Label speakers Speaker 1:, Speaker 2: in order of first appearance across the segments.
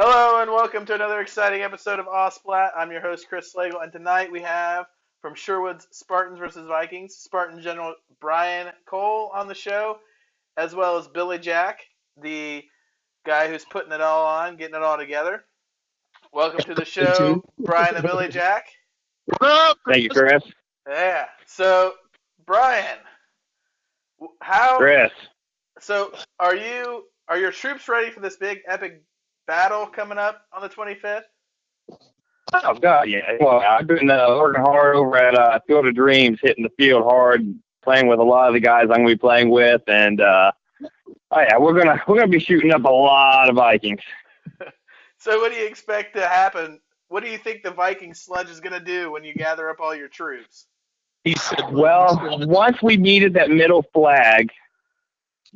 Speaker 1: Hello and welcome to another exciting episode of Splat. I'm your host Chris Slagle, and tonight we have from Sherwood's Spartans versus Vikings, Spartan General Brian Cole on the show, as well as Billy Jack, the guy who's putting it all on, getting it all together. Welcome to the show, Brian and Billy Jack.
Speaker 2: Thank you, Chris.
Speaker 1: Yeah. So, Brian,
Speaker 2: Chris.
Speaker 1: So, are your troops ready for this big epic battle coming up on the 25th?
Speaker 2: Oh, God, yeah. Well, I've been working hard over at Field of Dreams, hitting the field hard, playing with a lot of the guys I'm going to be playing with, and we're gonna be shooting up a lot of Vikings.
Speaker 1: So what do you expect to happen? What do you think the Viking sledge is going to do when you gather up all your troops?
Speaker 2: Well, once we meet at that middle flag,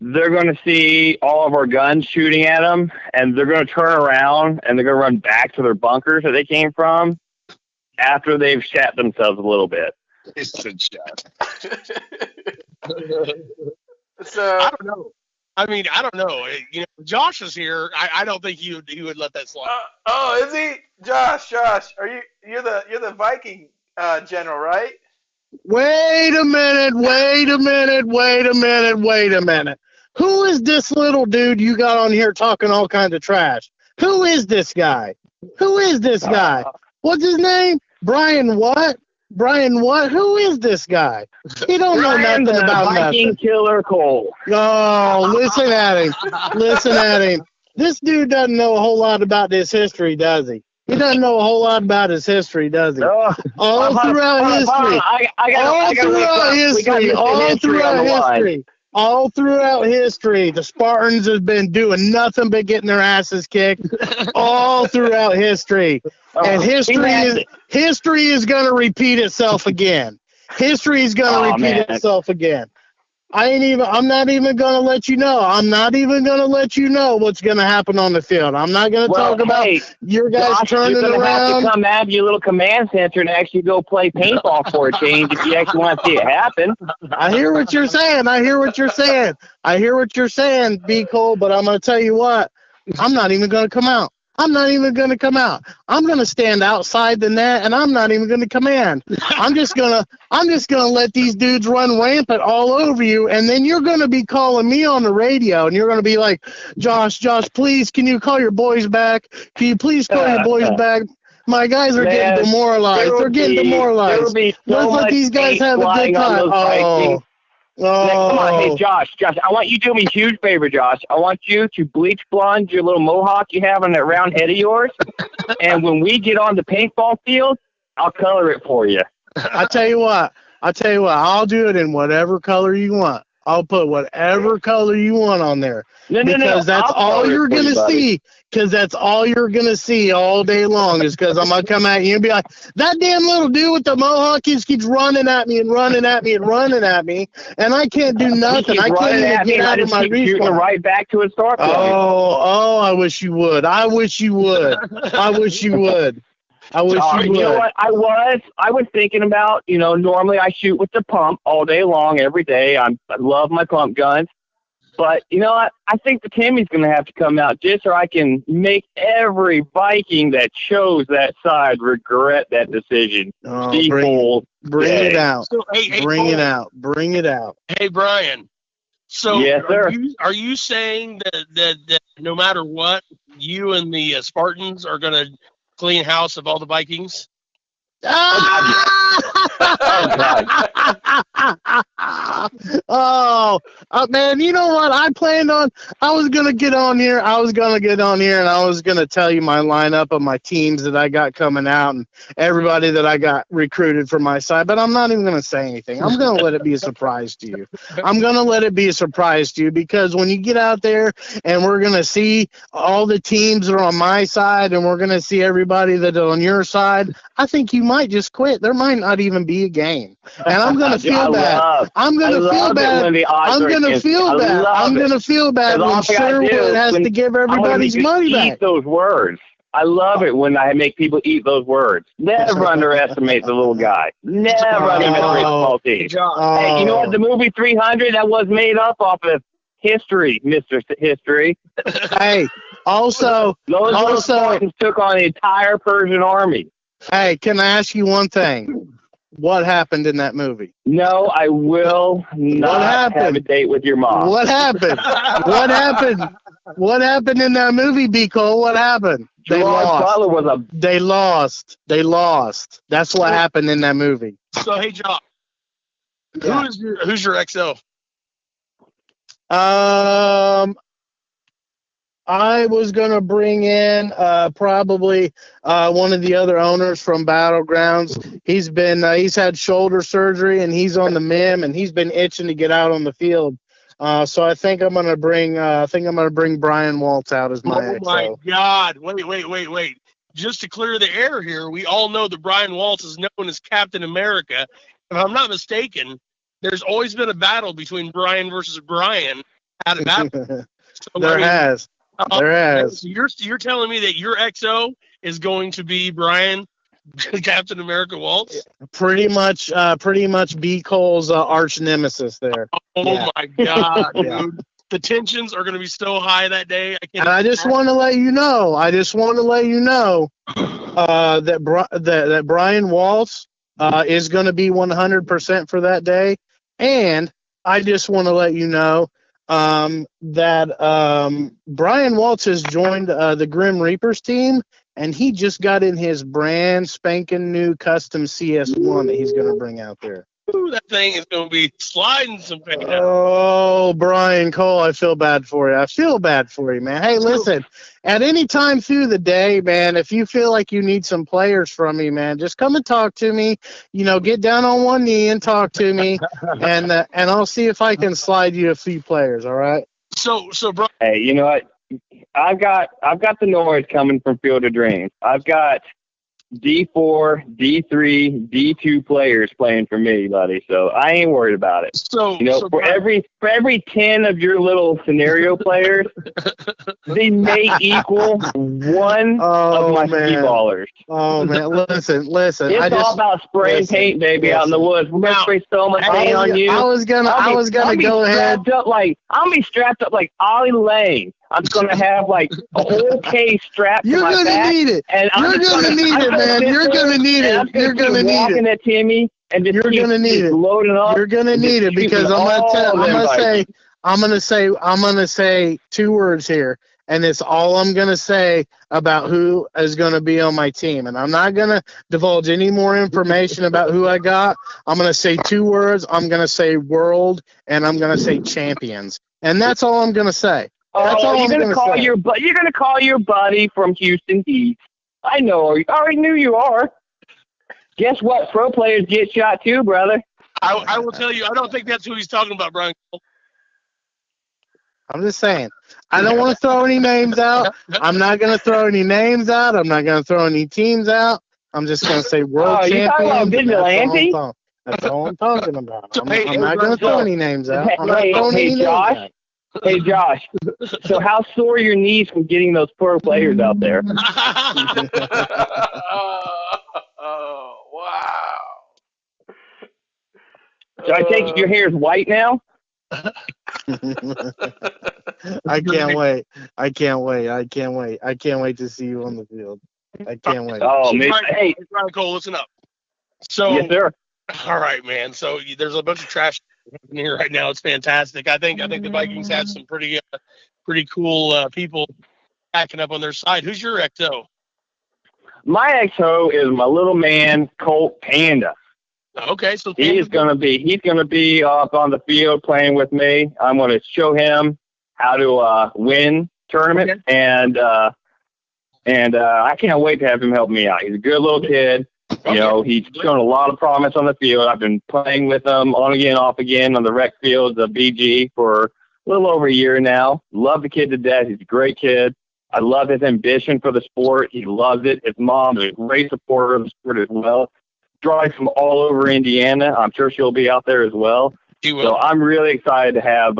Speaker 2: they're going to see all of our guns shooting at them, and they're going to turn around, and they're going to run back to their bunkers that they came from after they've shat themselves a little bit.
Speaker 3: It's a shot.
Speaker 1: So
Speaker 3: I don't know. I don't know. You know, Josh is here. I don't think he would let that slide.
Speaker 1: Is he? Josh, you're the Viking general, right?
Speaker 4: Wait a minute. Who is this little dude you got on here talking all kinds of trash? Who is this guy? What's his name? Brian what? Who is this guy? He don't know nothing about
Speaker 2: Viking
Speaker 4: nothing.
Speaker 2: Killer Cole.
Speaker 4: Oh, listen at him. This dude doesn't know a whole lot about this history, does he? He doesn't know a whole lot about his history, does he? All throughout history, the Spartans have been doing nothing but getting their asses kicked all throughout history. And history is going to repeat itself again. I'm not even going to let you know. What's going to happen on the field. I'm not going to talk about your guys turning around.
Speaker 2: You're going to have to come out your little command center and actually go play paintball for a change if you actually want to see it happen.
Speaker 4: I hear what you're saying, B. Cole, but I'm going to tell you what. I'm not even going to come out. I'm going to stand outside the net, and I'm not even going to command. I'm just going to let these dudes run rampant all over you, and then you're going to be calling me on the radio, and you're going to be like, Josh, please, can you call your boys back? Can you please call your boys back? My guys are getting demoralized. They're getting demoralized. Let's let these guys have a good time.
Speaker 2: Come on, hey, Josh, I want you to do me a huge favor, Josh. I want you to bleach blonde your little mohawk you have on that round head of yours, and when we get on the paintball field, I'll color it for you.
Speaker 4: I tell you what, I'll do it in whatever color you want. I'll put whatever color you want on there. Because that's all you're going to see. Because that's all you're going to see all day long is because I'm going to come at you and be like, that damn little dude with the mohawk keeps running at me. And I can't do nothing. I can't even get out of my respawn.
Speaker 2: Right back to his start.
Speaker 4: I wish you would.
Speaker 2: You know what? I was thinking about, normally I shoot with the pump all day long, every day. I love my pump guns. But, you know what? I think the Timmy's going to have to come out just so I can make every Viking that chose that side regret that decision.
Speaker 4: Bring it out.
Speaker 3: So,
Speaker 4: Bring it out.
Speaker 3: Hey, Brian. So
Speaker 2: yes, sir.
Speaker 3: Are you saying that no matter what, you and the Spartans are going to clean house of all the Vikings?
Speaker 4: Man, you know what? I was going to get on here and I was going to tell you my lineup of my teams that I got coming out and everybody that I got recruited for my side, but I'm not even going to say anything. I'm going to let it be a surprise to you. Because when you get out there and we're going to see all the teams that are on my side and we're going to see everybody that's on your side, I think you might just quit. There might not even be a game. And I'm going to feel bad. I'm going to feel bad when Sherwood has to give everybody's money back.
Speaker 2: Eat those words. I love it when I make people eat those words. Never underestimate the little guy. Never underestimate the small team. Hey, you know what? The movie 300, that was made up off of history, Mr. History.
Speaker 4: Hey, Also,
Speaker 2: those little Spartans took on the entire Persian army.
Speaker 4: Hey, can I ask you one thing? What happened in that movie?
Speaker 2: No, I will not have a date with your mom.
Speaker 4: What happened? What happened? What happened in that movie, B. Cole? What happened? They lost. They lost. They lost. That's what happened in that movie.
Speaker 3: So, hey, Josh, who's your XO?
Speaker 4: I was going to bring in probably one of the other owners from Battlegrounds. He's had shoulder surgery and he's on the MIM and he's been itching to get out on the field. So I think I'm going to bring Brian Waltz out as my XO.
Speaker 3: Oh my God! Wait! Just to clear the air here, we all know that Brian Waltz is known as Captain America. If I'm not mistaken, there's always been a battle between Brian versus Brian at a battle.
Speaker 4: There has.
Speaker 3: So you're telling me that your XO is going to be Brian, Captain America Waltz?
Speaker 4: Pretty much B. Cole's arch nemesis there.
Speaker 3: Oh my God, dude. The tensions are going to be so high that day.
Speaker 4: I just want to let you know. That Brian Waltz is going to be 100% for that day, and I just want to let you know that Brian Waltz has joined the Grim Reapers team, and he just got in his brand spanking new custom CS1 that he's going to bring out there.
Speaker 3: Ooh, that thing is going to be sliding some paint.
Speaker 4: Oh, Brian Cole, I feel bad for you. I feel bad for you, man. Hey, listen, at any time through the day, man, if you feel like you need some players from me, man, just come and talk to me. Get down on one knee and talk to me, and I'll see if I can slide you a few players. All right.
Speaker 3: So, Brian.
Speaker 2: Hey, you know what? I've got the noise coming from Field of Dreams. I've got D4, D3, D2 players playing for me, buddy. So I ain't worried about it.
Speaker 3: So
Speaker 2: for every 10 of your little scenario players, they may equal one of my ballers.
Speaker 4: Oh man, listen.
Speaker 2: It's all about spraying paint, baby, out in the woods. We're gonna spray so much paint on you.
Speaker 4: I was gonna go ahead.
Speaker 2: I'll be strapped up like Ollie Lane. I'm gonna have like a whole case strapped to my back.
Speaker 4: You're gonna need it.
Speaker 2: You're
Speaker 4: gonna need it, man. You're gonna need it. You're gonna need it.
Speaker 2: Walking at Timmy and just
Speaker 4: you're gonna need it.
Speaker 2: Loading up.
Speaker 4: You're gonna need it because I'm gonna say 2 words here, and it's all I'm gonna say about who is gonna be on my team, and I'm not gonna divulge any more information about who I got. I'm gonna say 2 words. I'm gonna say world, and I'm gonna say champions, and that's all I'm gonna say.
Speaker 2: You're gonna call your buddy from Houston Heat. I know. I already knew you are. Guess what? Pro players get shot too, brother.
Speaker 3: I will tell you. I don't think that's who he's talking about, Brian.
Speaker 4: I'm just saying. I don't want to throw any names out. I'm not going to throw any names out. I'm not going to throw any teams out. I'm just going to say world champion.
Speaker 2: You talking about vigilante?
Speaker 4: That's all I'm talking about. I'm not going to throw any names out. I'm not throwing any names out.
Speaker 2: Hey, Josh, so how sore are your knees from getting those pro players out there?
Speaker 1: Oh, wow.
Speaker 2: So I take it your hair is white now?
Speaker 4: I can't wait. I can't wait to see you on the field. I can't wait.
Speaker 2: Oh, man.
Speaker 3: Hey, Brian Cole, listen up. So,
Speaker 2: yes, sir.
Speaker 3: All right, man. So there's a bunch of trash in here right now. It's fantastic. I think the Vikings have some pretty cool people backing up on their side. Who's your XO?
Speaker 2: My XO is my little man, Colt Panda.
Speaker 3: Okay, so
Speaker 2: he's gonna be up on the field playing with me. I'm gonna show him how to win tournament, okay. and I can't wait to have him help me out. He's a good little kid. Okay. He's shown a lot of promise on the field. I've been playing with him on again, off again on the rec fields of BG for a little over a year now. Love the kid to death. He's a great kid. I love his ambition for the sport. He loves it. His mom is a great supporter of the sport as well. Drives from all over Indiana. I'm sure she'll be out there as well.
Speaker 3: She will.
Speaker 2: So I'm really excited to have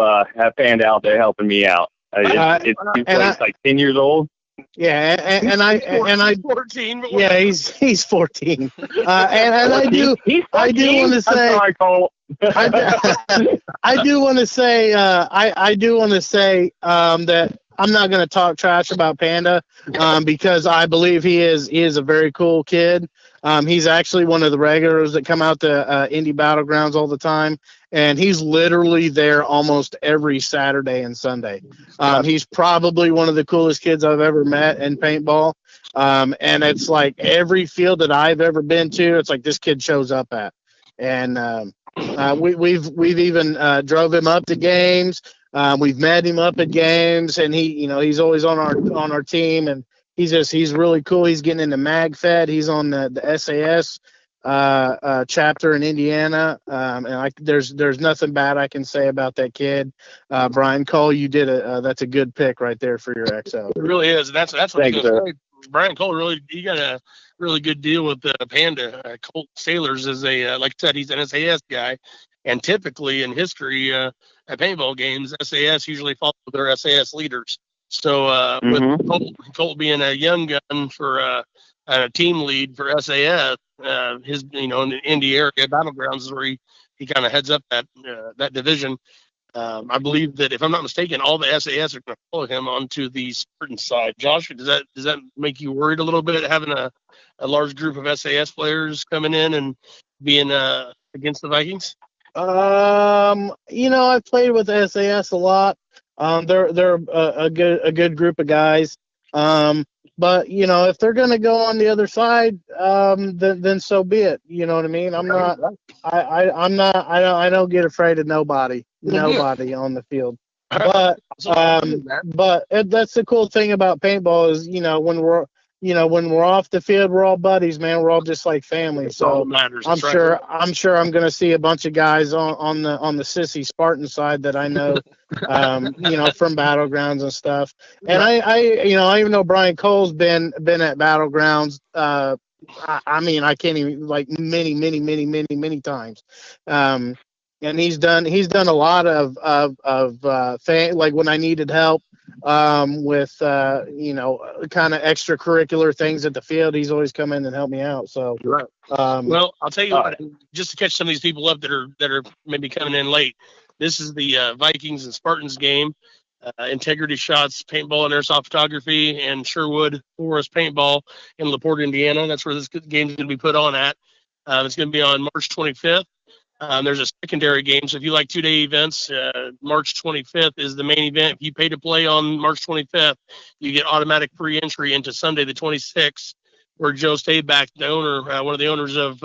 Speaker 2: Panda out there helping me out. He's like 10 years old.
Speaker 4: Yeah, and I
Speaker 3: 14.
Speaker 4: Yeah, he's 14. And I do want to say.
Speaker 2: I'm sorry, Cole.
Speaker 4: I do want to say that I'm not going to talk trash about Panda because I believe he is a very cool kid. He's actually one of the regulars that come out to Indy Battlegrounds all the time, and he's literally there almost every Saturday and Sunday. He's probably one of the coolest kids I've ever met in paintball, and it's like every field that I've ever been to, it's like this kid shows up at. And we've even drove him up to games. We've met him up at games, and he's always on our team, and he's really cool. He's getting into MagFed. He's on the SAS chapter in Indiana, and there's nothing bad I can say about that kid. Brian Cole, you did that's a good pick right there for your XL.
Speaker 3: It really is. That's what
Speaker 2: Thanks,
Speaker 3: I was going to say. Brian Cole he got a really good deal with Panda. Colt Sailors is like I said, he's an SAS guy, and typically in history at paintball games, SAS usually follow their SAS leaders. So with Colt being a young gun for a team lead for SAS, his in the Indy area battlegrounds is where he kind of heads up that division. I believe that if I'm not mistaken, all the SAS are going to follow him onto the Spartan side. Josh, does that make you worried a little bit having a large group of SAS players coming in and being against the Vikings?
Speaker 4: I've played with SAS a lot. They're a good group of guys. But if they're going to go on the other side, then so be it. You know what I mean? I don't get afraid of nobody on the field. But that's the cool thing about paintball is, when we're off the field, we're all buddies, man. We're all just like family. So I'm sure I'm going to see a bunch of guys on the sissy Spartan side that I know, from battlegrounds and stuff. And I even know Brian Cole's been at battlegrounds. I can't even, like, many times. And he's done a lot of like when I needed help with kind of extracurricular things at the field, he's always come in and helped me out. So
Speaker 3: well, I'll tell you what, just to catch some of these people up that are maybe coming in late, this is the Vikings and Spartans game. Integrity Shots Paintball and Airsoft Photography and Sherwood Forrest Paintball in LaPorte, Indiana. That's where this game is going to be put on at. It's going to be on March 25th. There's a secondary game, so if you like 2-day events, March 25th is the main event. If you pay to play on March 25th, you get automatic free entry into Sunday the 26th, where Joe Stayback, the owner, one of the owners of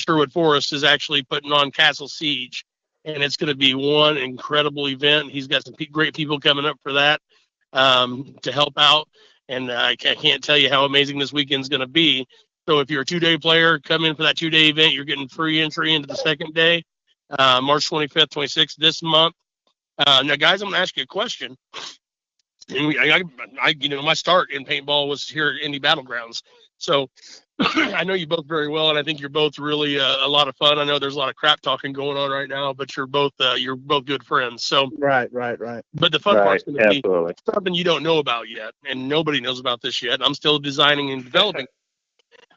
Speaker 3: Sherwood Forest, is actually putting on Castle Siege, and it's going to be one incredible event. He's got some great people coming up for that to help out, and I can't tell you how amazing this weekend's going to be. So if you're a 2-day player, come in for that 2-day event. You're getting free entry into the second day, March 25th, 26th this month. Now, guys, I'm going to ask you a question. And my start in paintball was here at Indy Battlegrounds. So I know you both very well, and I think you're both really a lot of fun. I know there's a lot of crap talking going on right now, but you're both good friends. So
Speaker 4: right.
Speaker 3: But the fun part's going to be something you don't know about yet, and nobody knows about this yet. I'm still designing and developing.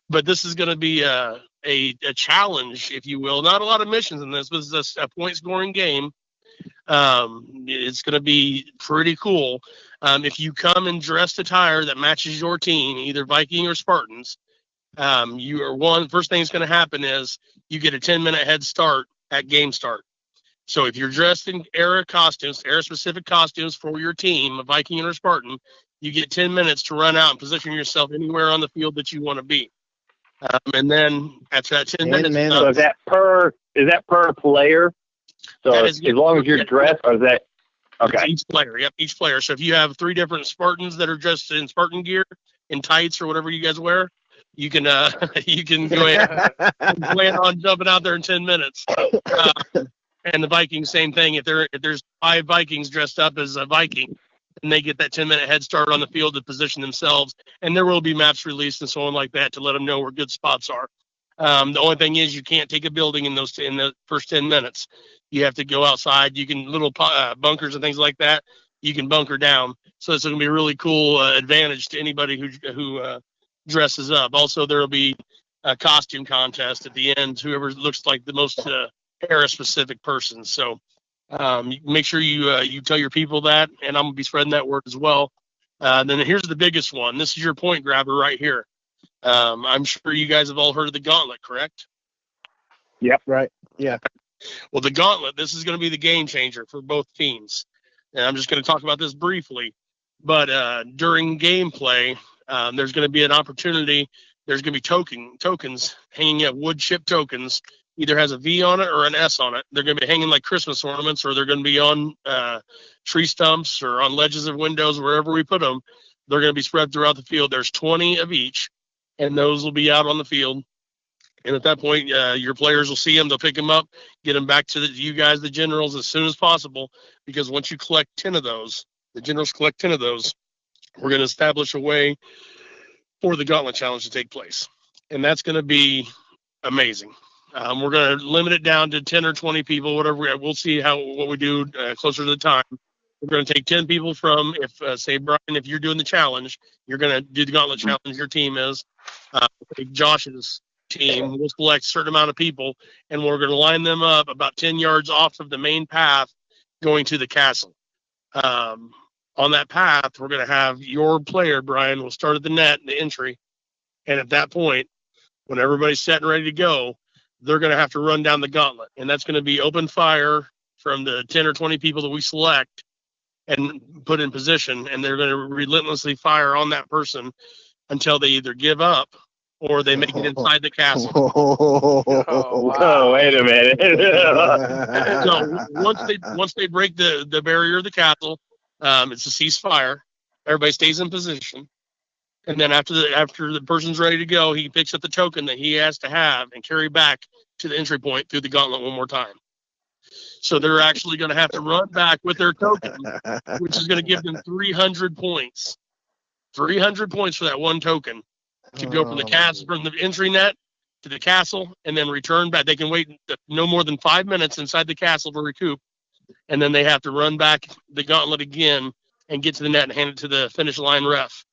Speaker 3: But this is going to be a challenge, if you will. Not a lot of missions in this, but it's a point-scoring game. It's going to be pretty cool. If you come in dressed attire that matches your team, either Viking or Spartans, first thing that's going to happen is you get a 10-minute head start at game start. So if you're dressed in era-specific costumes for your team, a Viking or Spartan, you get 10 minutes to run out and position yourself anywhere on the field that you want to be. And then after that 10 minutes,
Speaker 2: so is that per player? So as long as you're dressed, or is that okay?
Speaker 3: Each player, each player. So if you have 3 different Spartans that are dressed in Spartan gear, in tights or whatever you guys wear, you can go ahead and plan on jumping out there in 10 minutes. And the Vikings, same thing. If there's 5 Vikings dressed up as a Viking, and they get that 10-minute head start on the field to position themselves, and there will be maps released and so on like that to let them know where good spots are. The only thing is you can't take a building in the first 10 minutes. You have to go outside. You can little bunkers and things like that. You can bunker down. So it's going to be a really cool advantage to anybody who dresses up. Also, there will be a costume contest at the end. Whoever looks like the most era-specific person. So Make sure you tell your people that, and I'm gonna be spreading that word as well. Then here's the biggest one. This is your point grabber right here. I'm sure you guys have all heard of the gauntlet, correct?
Speaker 4: Yep. Right. Yeah.
Speaker 3: Well, the gauntlet, this is going to be the game changer for both teams. And I'm just going to talk about this briefly. But during gameplay, there's going to be an opportunity. There's going to be tokens hanging at wood chip tokens. Either has a V on it or an S on it. They're going to be hanging like Christmas ornaments, or they're going to be on tree stumps or on ledges of windows, wherever we put them. They're going to be spread throughout the field. There's 20 of each, and those will be out on the field. And at that point, your players will see them. They'll pick them up, get them back to you guys, the generals, as soon as possible. Because once you collect 10 of those, the generals collect 10 of those, we're going to establish a way for the Gauntlet Challenge to take place. And that's going to be amazing. We're going to limit it down to 10 or 20 people, whatever. We'll see what we do closer to the time. We're going to take 10 people from, say, Brian, if you're doing the challenge, you're going to do the Gauntlet Challenge, your team is. Take Josh's team, we'll select a certain amount of people, and we're going to line them up about 10 yards off of the main path going to the castle. On that path, we're going to have your player, Brian, will start at the net, the entry, and at that point, when everybody's set and ready to go, they're going to have to run down the gauntlet, and that's going to be open fire from the 10 or 20 people that we select and put in position, and they're going to relentlessly fire on that person until they either give up or they make it inside the castle.
Speaker 2: Oh, wait a minute.
Speaker 3: So once they break the barrier of the castle, it's a ceasefire. Everybody stays in position. And then after the person's ready to go, he picks up the token that he has to have and carry back to the entry point through the gauntlet one more time. So they're actually going to have to run back with their token, which is going to give them 300 points. 300 points for that one token. To go from the castle, from the entry net to the castle, and then return back. They can wait no more than 5 minutes inside the castle to recoup, and then they have to run back the gauntlet again and get to the net and hand it to the finish line ref.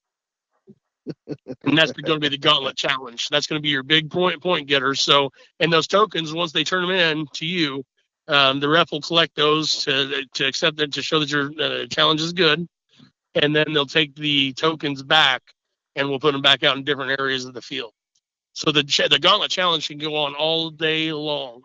Speaker 3: And that's going to be the Gauntlet Challenge. That's going to be your big point getter. So, and those tokens, once they turn them in to you, the ref will collect those to accept it, to show that your challenge is good, and then they'll take the tokens back and we'll put them back out in different areas of the field. So the Gauntlet Challenge can go on all day long.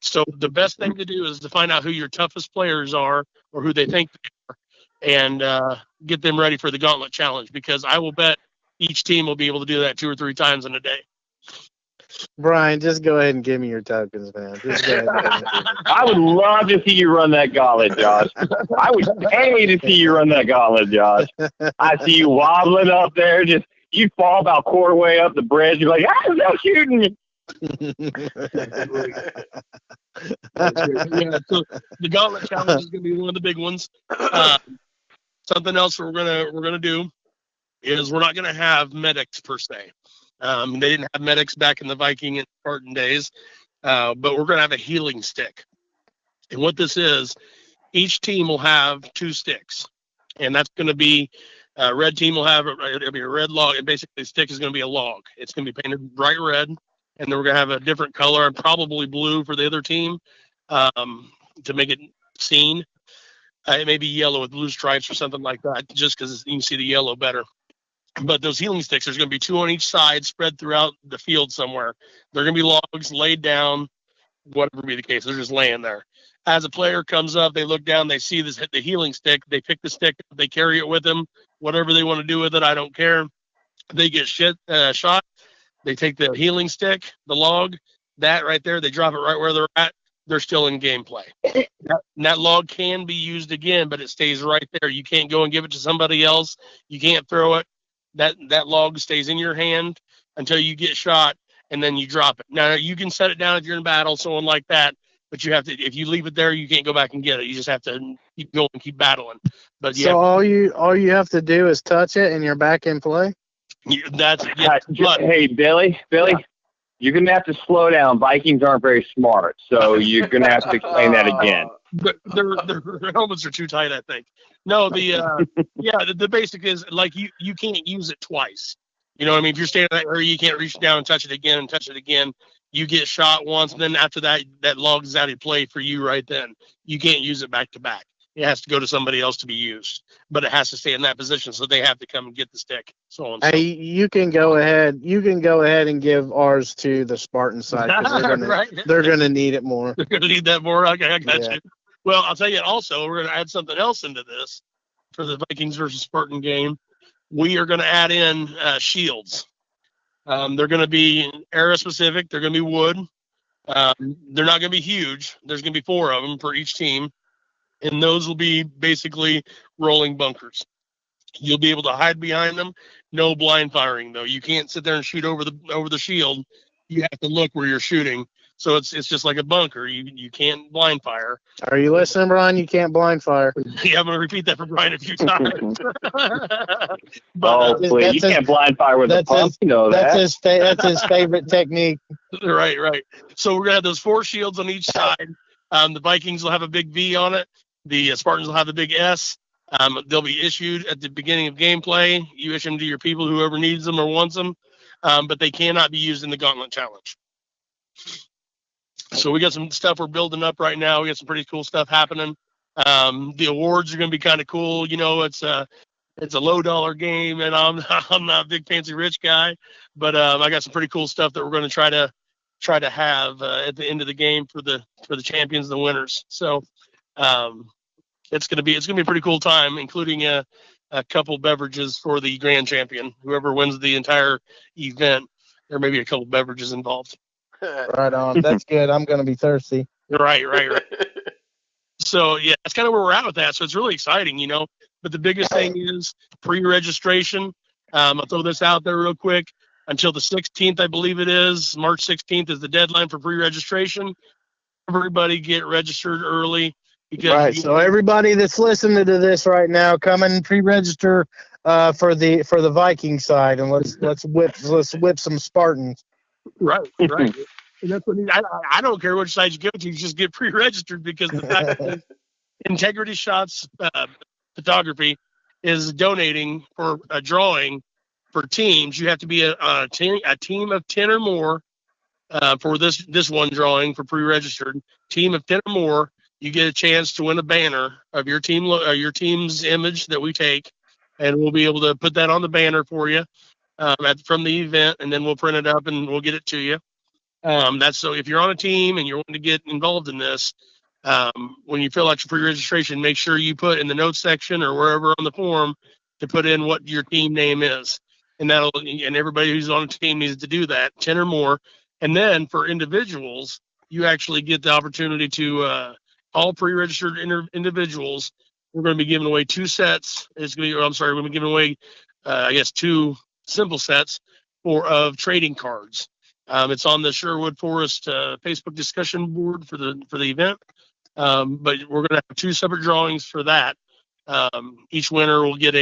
Speaker 3: So the best thing to do is to find out who your toughest players are, or who they think they are, and get them ready for the Gauntlet Challenge, because I will bet each team will be able to do that 2 or 3 times in a day.
Speaker 4: Brian, just go ahead and give me your tokens, man. Just go ahead.
Speaker 2: I would love to see you run that gauntlet, Josh. I would pay to see you run that gauntlet, Josh. I see you wobbling up there. You'd fall about quarter way up the bridge. You're like, no shooting me.
Speaker 3: Yeah, so the Gauntlet Challenge is going to be one of the big ones. Something else we're gonna do is we're not going to have medics per se. They didn't have medics back in the Viking and Spartan days, but we're going to have a healing stick. And what this is, each team will have 2 sticks, and that's going to be red team will have it'll be a red log, and basically the stick is going to be a log. It's going to be painted bright red, and then we're going to have a different color, and probably blue for the other team to make it seen. It may be yellow with blue stripes or something like that, just because you can see the yellow better. But those healing sticks, there's going to be 2 on each side, spread throughout the field somewhere. They're going to be logs laid down, whatever be the case. They're just laying there. As a player comes up, they look down, they see the healing stick. They pick the stick, they carry it with them, whatever they want to do with it, I don't care. They get shot. They take the healing stick, the log, that right there, they drop it right where they're at. They're still in gameplay. That log can be used again, but it stays right there. You can't go and give it to somebody else. You can't throw it. That log stays in your hand until you get shot, and then you drop it. Now, you can set it down if you're in battle, someone like that, but you have to. If you leave it there, you can't go back and get it. You just have to keep going, keep battling. But yeah,
Speaker 4: so all you have to do is touch it, and you're back in play.
Speaker 2: Hey, Billy, yeah. You're gonna have to slow down. Vikings aren't very smart, so you're gonna have to explain that again.
Speaker 3: But their helmets are too tight, I think. No, the basic is like you can't use it twice. You know what I mean? If you're standing in that area, you can't reach down and touch it again and touch it again. You get shot once, and then after that log is out of play for you right then. You can't use it back to back. It has to go to somebody else to be used, but it has to stay in that position, so they have to come and get the stick. So on.
Speaker 4: Hey, you can go ahead. You can go ahead and give ours to the Spartan side because they're gonna need it more.
Speaker 3: They're gonna need that more. Okay, I got you. Well, I'll tell you also, we're gonna add something else into this for the Vikings versus Spartan game. We are gonna add in shields. They're gonna be era specific. They're gonna be wood. They're not gonna be huge. There's gonna be 4 of them for each team. And those will be basically rolling bunkers. You'll be able to hide behind them. No blind firing, though. You can't sit there and shoot over the shield. You have to look where you're shooting. So it's just like a bunker. You can't blind fire.
Speaker 4: Are you listening, Brian? You can't blind fire.
Speaker 3: Yeah, I'm going to repeat that for Brian a few times.
Speaker 2: Please. You can't blind fire with a pump. You know that.
Speaker 4: That's his favorite technique.
Speaker 3: Right. So we're going to have those 4 shields on each side. The Vikings will have a big V on it. The Spartans will have a big S. They'll be issued at the beginning of gameplay. You issue them to your people, whoever needs them or wants them, but they cannot be used in the Gauntlet Challenge. So we got some stuff we're building up right now. We got some pretty cool stuff happening. The awards are going to be kind of cool. You know, it's a $low game, and I'm not a big fancy rich guy, but I got some pretty cool stuff that we're going to try to have at the end of the game for the champions and the winners. So. It's gonna be a pretty cool time, including a couple beverages for the grand champion. Whoever wins the entire event, there may be a couple beverages involved.
Speaker 4: Right on. That's good. I'm gonna be thirsty.
Speaker 3: Right. So yeah, that's kind of where we're at with that. So it's really exciting, you know. But the biggest thing is pre-registration. I'll throw this out there real quick. Until the 16th, I believe it is. March 16th is the deadline for pre-registration. Everybody get registered early.
Speaker 4: Right. So everybody that's listening to this right now, come and pre-register for the Viking side, and let's whip some Spartans.
Speaker 3: Right. And that's what I don't care which side you go to, you just get pre-registered, because the fact that Integrity Shots Photography is donating for a drawing for teams. You have to be a team of 10 or more for this one drawing for pre-registered. Team of 10 or more. You get a chance to win a banner of your team's image that we take, and we'll be able to put that on the banner for you from the event, and then we'll print it up and we'll get it to you. That's so if you're on a team and you're wanting to get involved in this, when you fill out your pre-registration, make sure you put in the notes section or wherever on the form to put in what your team name is, and everybody who's on a team needs to do that, 10 or more. And then for individuals, you actually get the opportunity to all pre-registered individuals. We're going to be giving away 2 sets. We're going to be giving away, 2 simple sets of trading cards. It's on the Sherwood Forrest Facebook discussion board for the event. But we're going to have 2 separate drawings for that. Each winner will get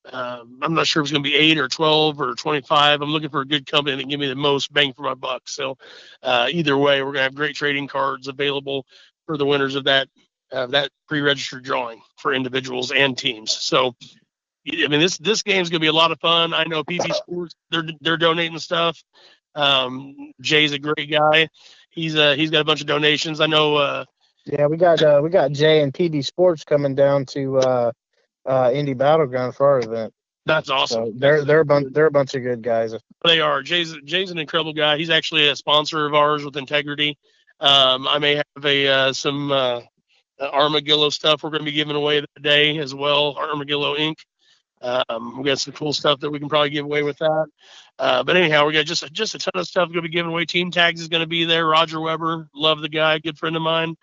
Speaker 3: I'm not sure if it's going to be 8 or 12 or 25. I'm looking for a good company that can give me the most bang for my buck. So either way, we're going to have great trading cards available for the winners of that pre-registered drawing for individuals and teams. So, I mean, this game's going to be a lot of fun. I know PB Sports, they're donating stuff. Jay's a great guy. He's got a bunch of donations. I know.
Speaker 4: Yeah, we got Jay and PB Sports coming down to Indy Battleground for our event.
Speaker 3: That's awesome.
Speaker 4: So they're a bunch of good guys.
Speaker 3: They are. Jay's an incredible guy. He's actually a sponsor of ours with Integrity. I may have some Armadillo stuff we're going to be giving away that day as well. Armadillo Inc. We got some cool stuff that we can probably give away with that. But anyhow, we got just a ton of stuff going to be giving away. Team Tags is going to be there. Roger Weber, love the guy, good friend of mine.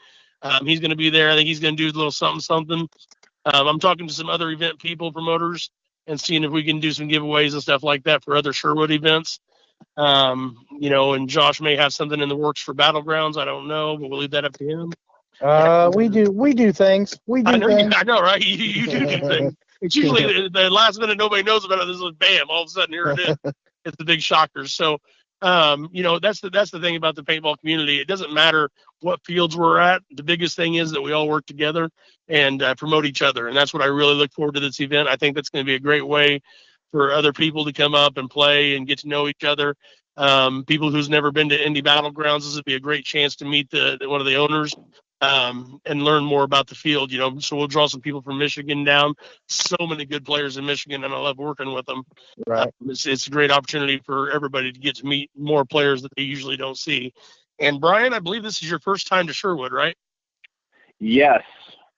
Speaker 3: He's going to be there. I think he's going to do a little something. I'm talking to some other event people, promoters, and seeing if we can do some giveaways and stuff like that for other Sherwood events. And Josh may have something in the works for Battlegrounds. I don't know, but we'll leave that up to him.
Speaker 4: We do things.
Speaker 3: I know, right? You do things. It's usually the last minute nobody knows about it. This is bam, all of a sudden here it is. It's the big shockers. So, that's the thing about the paintball community. It doesn't matter what fields we're at. The biggest thing is that we all work together and promote each other. And that's what I really look forward to this event. I think that's going to be a great way for other people to come up and play and get to know each other. People who's never been to Indy Battlegrounds, this would be a great chance to meet one of the owners and learn more about the field. So we'll draw some people from Michigan down. So many good players in Michigan, and I love working with them.
Speaker 4: Right.
Speaker 3: It's a great opportunity for everybody to get to meet more players that they usually don't see. And Brian, I believe this is your first time to Sherwood, right?
Speaker 2: Yes.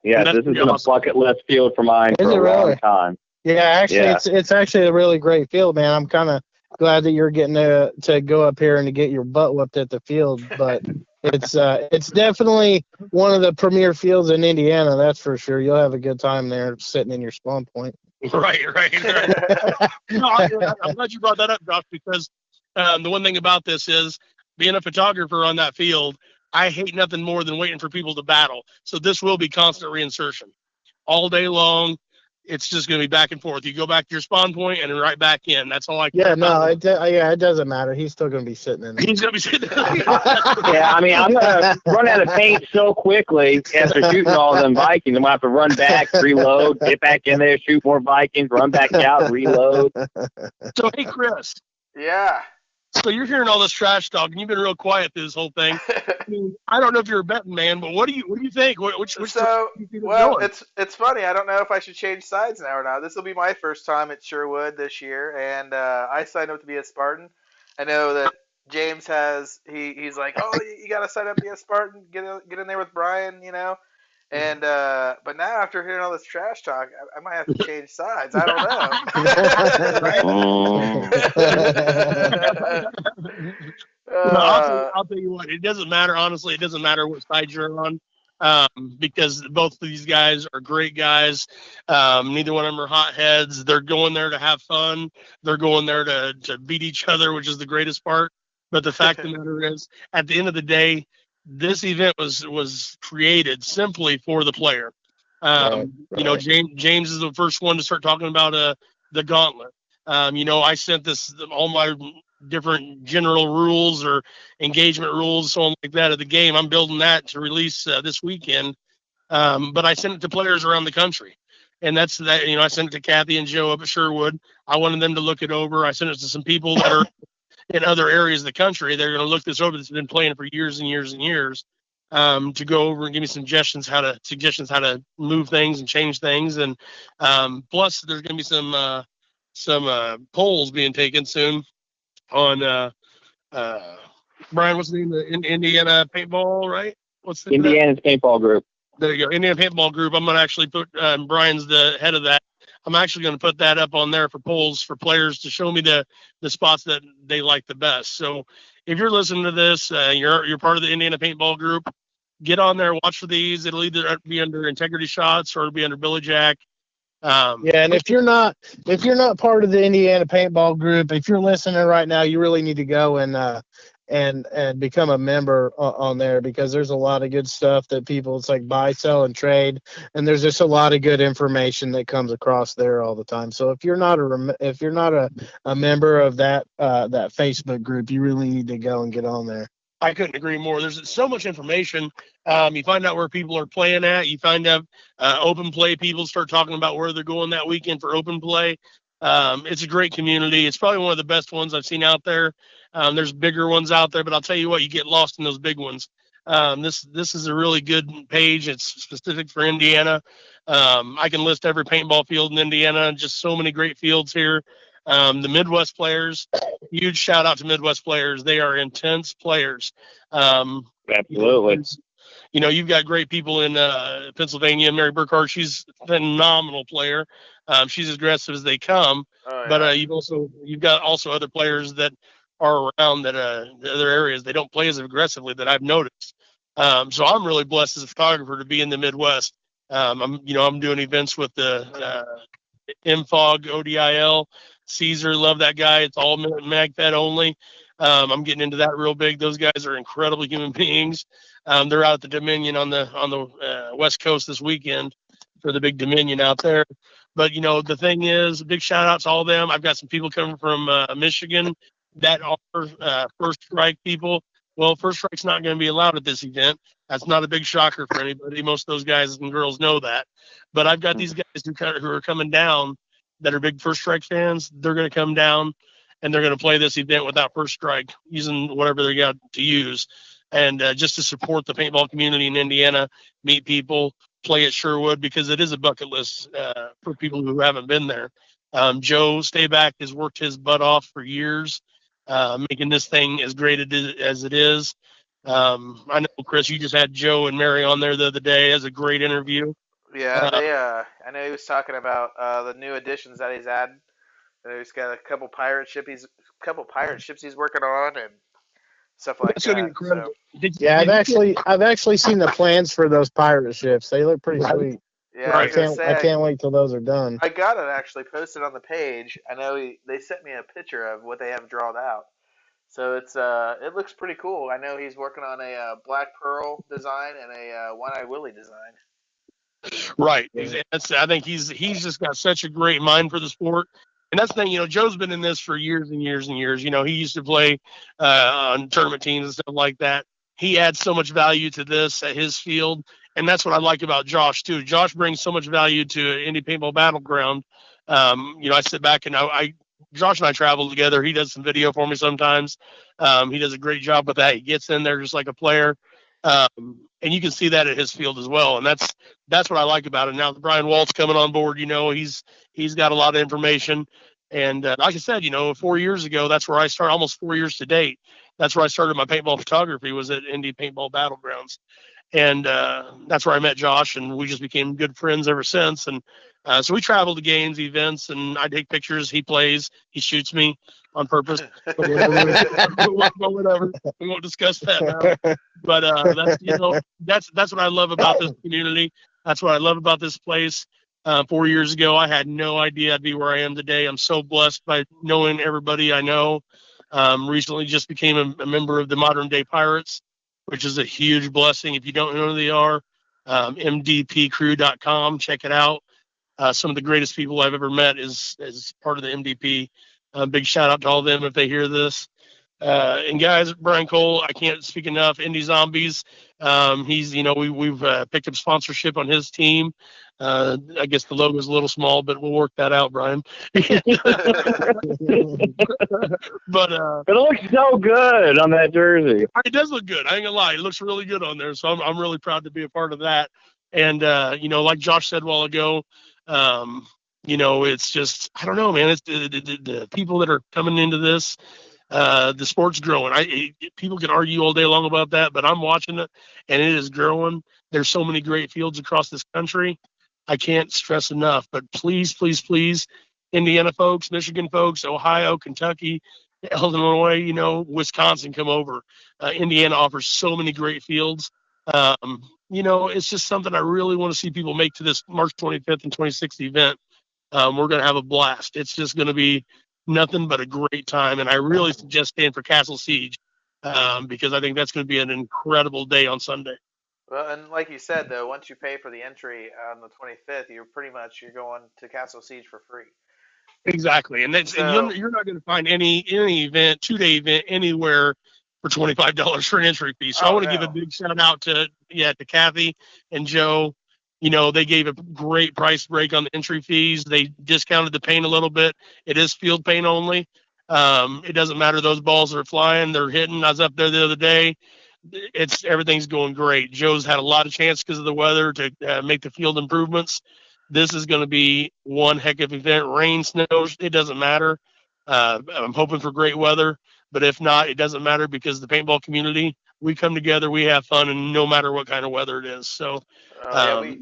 Speaker 2: This has been a bucket list field for mine for a long time.
Speaker 4: Yeah, actually, it's actually a really great field, man. I'm kind of glad that you're getting to go up here and to get your butt whooped at the field, but it's definitely one of the premier fields in Indiana, that's for sure. You'll have a good time there sitting in your spawn point.
Speaker 3: Right. No, I'm glad you brought that up, Josh, because the one thing about this is being a photographer on that field, I hate nothing more than waiting for people to battle. So this will be constant reinsertion all day long. It's just going to be back and forth. You go back to your spawn point and then right back in. That's all I can.
Speaker 4: Yeah, no, it doesn't matter. He's still going to be sitting in there.
Speaker 3: He's going to be sitting there.
Speaker 2: Yeah, I mean, I'm going to run out of paint so quickly after shooting all them Vikings. I'm going to have to run back, reload, get back in there, shoot more Vikings, run back out, reload.
Speaker 3: So, hey, Chris.
Speaker 1: Yeah.
Speaker 3: So you're hearing all this trash talk, and you've been real quiet through this whole thing. I mean, I don't know if you're a betting man, but what do you think?
Speaker 1: It's funny. I don't know if I should change sides now or not. This will be my first time at Sherwood this year, and I signed up to be a Spartan. I know that James he's like, oh, you got to sign up to be a Spartan, get in there with Brian, And but now after hearing all this trash talk, I might have to change sides. I don't know.
Speaker 3: I'll tell you what. It doesn't matter. Honestly, it doesn't matter what side you're on, because both of these guys are great guys. Neither one of them are hotheads. They're going there to have fun. They're going there to beat each other, which is the greatest part. But the fact of the matter is, at the end of the day, this event was created simply for the player. Right. James is the first one to start talking about the gauntlet. I sent all my different general rules or engagement rules, so on like that of the game. I'm building that to release this weekend. But I sent it to players around the country. And that's that. I sent it to Kathy and Joe up at Sherwood. I wanted them to look it over. I sent it to some people that are in other areas of the country. They're going to look this over. That's been playing for years and years and years, to go over and give me suggestions how to move things and change things. And plus, there's going to be some polls being taken soon on Brian. What's the name of the Indiana Paintball? Right? What's the
Speaker 2: Indiana's Paintball Group?
Speaker 3: There you go, Indiana Paintball Group. I'm going to actually put Brian's the head of that. I'm actually going to put that up on there for polls for players to show me the spots that they like the best. So if you're listening to this, you're part of the Indiana Paintball Group, get on there, watch for these. It'll either be under Integrity Shots or it'll be under Billy Jack.
Speaker 4: And if you're not part of the Indiana Paintball Group, if you're listening right now, you really need to go and become a member on there, because there's a lot of good stuff that it's like buy, sell, and trade, and there's just a lot of good information that comes across there all the time. So if you're not a member of that Facebook group, you really need to go and get on there.
Speaker 3: I couldn't agree more. There's so much information. You find out where people are playing at. You find out open play people start talking about where they're going that weekend for open play. It's a great community. It's probably one of the best ones I've seen out there. There's bigger ones out there, but I'll tell you what, you get lost in those big ones. This is a really good page. It's specific for Indiana. I can list every paintball field in Indiana. Just so many great fields here. The Midwest players, huge shout out to Midwest players. They are intense players.
Speaker 2: Absolutely.
Speaker 3: You've got great people in Pennsylvania. Mary Burkhardt, she's a phenomenal player. She's as aggressive as they come. Oh, yeah. But you've got also other players that are around that the other areas. They don't play as aggressively that I've noticed. So I'm really blessed as a photographer to be in the Midwest. I'm doing events with the MFOG, ODIL, Caesar. Love that guy. It's all MagFed only. I'm getting into that real big. Those guys are incredible human beings. They're out at the Dominion on the West Coast this weekend for the big Dominion out there. But the thing is, a big shout out to all of them. I've got some people coming from Michigan that are First Strike people. Well, First Strike's not going to be allowed at this event. That's not a big shocker for anybody. Most of those guys and girls know that. But I've got these guys who are coming down that are big First Strike fans, they're going to come down and they're going to play this event without First Strike, using whatever they got to use. And just to support the paintball community in Indiana, meet people, play at Sherwood, because it is a bucket list for people who haven't been there. Joe Stayback has worked his butt off for years, making this thing as great as it is. I know, Chris, you just had Joe and Mary on there the other day. As a great interview.
Speaker 1: Yeah, I know he was talking about the new additions that he's added. He's got a couple pirate ships he's working on and stuff like
Speaker 3: That's
Speaker 1: that.
Speaker 3: Incredible.
Speaker 1: So.
Speaker 4: I've actually seen the plans for those pirate ships. They look pretty sweet.
Speaker 1: Yeah,
Speaker 3: right.
Speaker 4: I can't wait till those are done.
Speaker 1: I got it actually posted on the page. I know they sent me a picture of what they have drawn out. So it looks pretty cool. I know he's working on a Black Pearl design and a One-Eye Willie design.
Speaker 3: Right. Yeah. I think he's just got such a great mind for the sport. And that's the thing, Joe's been in this for years and years and years. He used to play on tournament teams and stuff like that. He adds so much value to this at his field. And that's what I like about Josh, too. Josh brings so much value to Indie Paintball Battleground. I sit back and Josh and I travel together. He does some video for me sometimes. He does a great job with that. He gets in there just like a player. And you can see that at his field as well. And that's what I like about it. Now, Brian Walt's coming on board, he's got a lot of information. And like I said, 4 years ago, that's where I started, almost 4 years to date. That's where I started my paintball photography, was at Indie Paintball Battlegrounds. And that's where I met Josh, and we just became good friends ever since. And so we travel to games, events, and I take pictures. He plays. He shoots me on purpose. But whatever. We won't discuss that now. But that's what I love about this community. That's what I love about this place. 4 years ago, I had no idea I'd be where I am today. I'm so blessed by knowing everybody I know. Recently just became a member of the Modern Day Pirates, which is a huge blessing. If you don't know who they are, mdpcrew.com, check it out. Some of the greatest people I've ever met is part of the MDP. Big shout out to all of them if they hear this. And guys, Brian Cole, I can't speak enough. Indie Zombies. He's, we've picked up sponsorship on his team. I guess the logo's a little small, but we'll work that out, Brian. But
Speaker 2: it looks so good on that jersey.
Speaker 3: It does look good. I ain't gonna lie, it looks really good on there. So I'm really proud to be a part of that. And like Josh said a while ago, it's just, I don't know, man. It's the people that are coming into this. The sport's growing. People can argue all day long about that, but I'm watching it, and it is growing. There's so many great fields across this country. I can't stress enough. But please, please, please, Indiana folks, Michigan folks, Ohio, Kentucky, Illinois, Wisconsin, come over. Indiana offers so many great fields. It's just something I really want to see people make to this March 25th and 26th event. We're going to have a blast. It's just going to be nothing but a great time. And I really suggest staying for Castle Siege because I think that's going to be an incredible day on Sunday.
Speaker 1: Well, and like you said, though, once you pay for the entry on the 25th, you're going to Castle Siege for free.
Speaker 3: Exactly. And you're not going to find any event, 2-day event anywhere for $25 for an entry fee. So I want to give a big shout out to Kathy and Joe. They gave a great price break on the entry fees. They discounted the paint a little bit. It is field paint only. It doesn't matter. Those balls are flying. They're hitting. I was up there the other day. Everything's going great. Joe's had a lot of chance because of the weather to make the field improvements. This is going to be one heck of an event. Rain, snow, it doesn't matter. I'm hoping for great weather, but if not, it doesn't matter because the paintball community, we come together, we have fun, and no matter what kind of weather it is. So,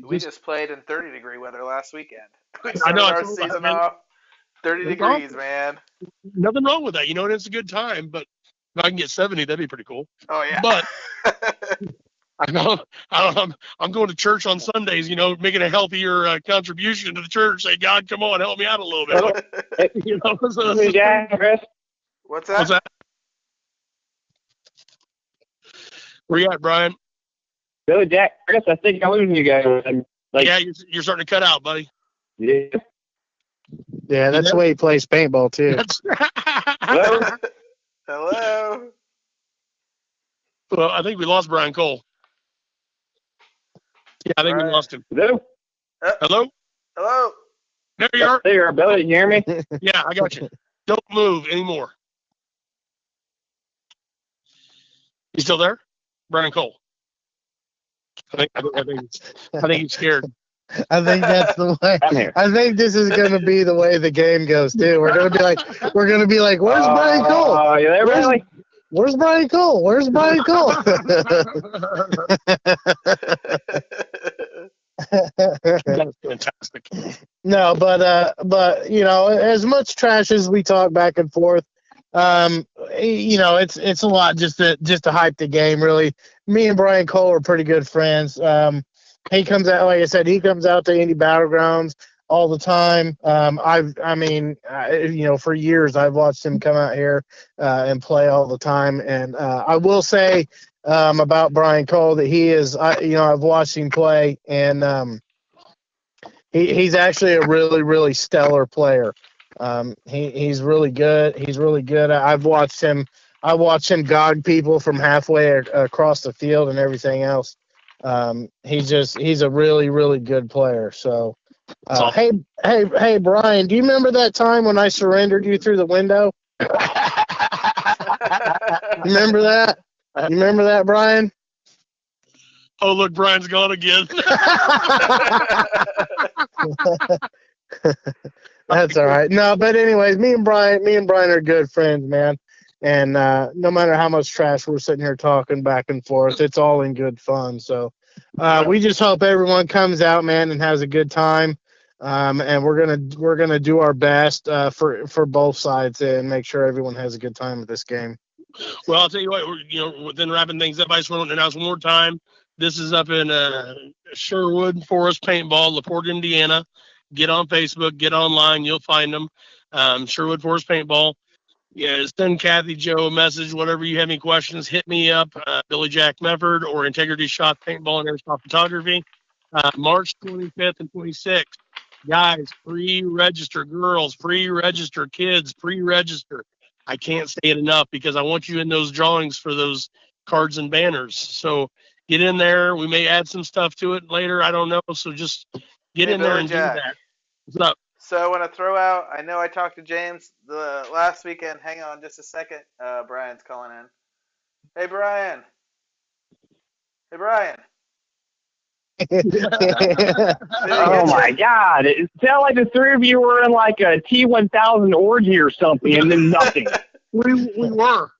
Speaker 1: we just played in 30-degree weather last weekend. We
Speaker 3: I know
Speaker 1: our season off 30 degrees, man.
Speaker 3: Nothing wrong with that. It's a good time, but if I can get 70, that'd be pretty cool.
Speaker 1: Oh yeah.
Speaker 3: But I'm going to church on Sundays, making a healthier contribution to the church. Say, God, come on, help me out a little bit.
Speaker 2: Chris.
Speaker 1: What's that?
Speaker 3: What's that? Where you at, Brian?
Speaker 2: Billy Jack, Chris, I think I'm losing you guys.
Speaker 3: Yeah, you're starting to cut out, buddy.
Speaker 2: Yeah.
Speaker 4: Yeah, that's the way he plays paintball, too.
Speaker 2: Hello?
Speaker 1: Hello?
Speaker 3: Well, I think we lost Brian Cole. Yeah, I think we lost him.
Speaker 2: Hello?
Speaker 3: Hello?
Speaker 1: Hello?
Speaker 3: There you are.
Speaker 2: There you are, Billy. You hear me?
Speaker 3: Yeah, I got you. Don't move anymore. You still there? Brian Cole. I think he's scared.
Speaker 4: I think that's the way.
Speaker 2: I'm here.
Speaker 4: I think this is going to be the way the game goes too. We're going to be like, where's Brian Cole?
Speaker 2: Oh, you there, Billy?
Speaker 4: Where's Brian Cole? Where's Brian Cole?
Speaker 3: That's fantastic.
Speaker 4: No, but you know, as much trash as we talk back and forth, you know, it's a lot just to hype the game. Really, me and Brian Cole are pretty good friends. He comes out, like I said, he comes out to Indy Battlegrounds all the time. You know, for years I've watched him come out here and play all the time. And I will say about Brian Cole that he is, you know, I've watched him play, and he's actually a really, really stellar player. He's really good. He's really good. I watched him gog people from halfway across the field and everything else. He's a really, really good player. So, hey, Brian, do you remember that time when I surrendered you through the window? Remember that? You remember that, Brian?
Speaker 3: Oh, look, Brian's gone again.
Speaker 4: That's all right. No, but anyways, me and Brian are good friends, man. And no matter how much trash we're sitting here talking back and forth, it's all in good fun. So we just hope everyone comes out, man, and has a good time. And we're gonna do our best for both sides and make sure everyone has a good time with this game.
Speaker 3: Well, I'll tell you what, then wrapping things up, I just want to announce one more time. This is up in Sherwood Forrest Paintball, LaPorte, Indiana. Get on Facebook, get online, you'll find them. Sherwood Forrest Paintball. Yeah, send Kathy, Joe a message, whatever you have any questions, hit me up, Billy Jack Mefford or Integrity Shot Paintball and Airsoft Photography. March 25th and 26th. Guys, pre-register. Girls, pre-register. Kids, pre-register. I can't say it enough because I want you in those drawings for those cards and banners. So get in there. We may add some stuff to it later. I don't know. So just get in there and do that. What's up?
Speaker 1: So I want to throw out, I know I talked to James the last weekend. Hang on just a second. Brian's calling in. Hey, Brian. Hey, Brian.
Speaker 2: Oh my God! It sounded like the three of you were in like a T1000 orgy or something, and then nothing.
Speaker 3: We were.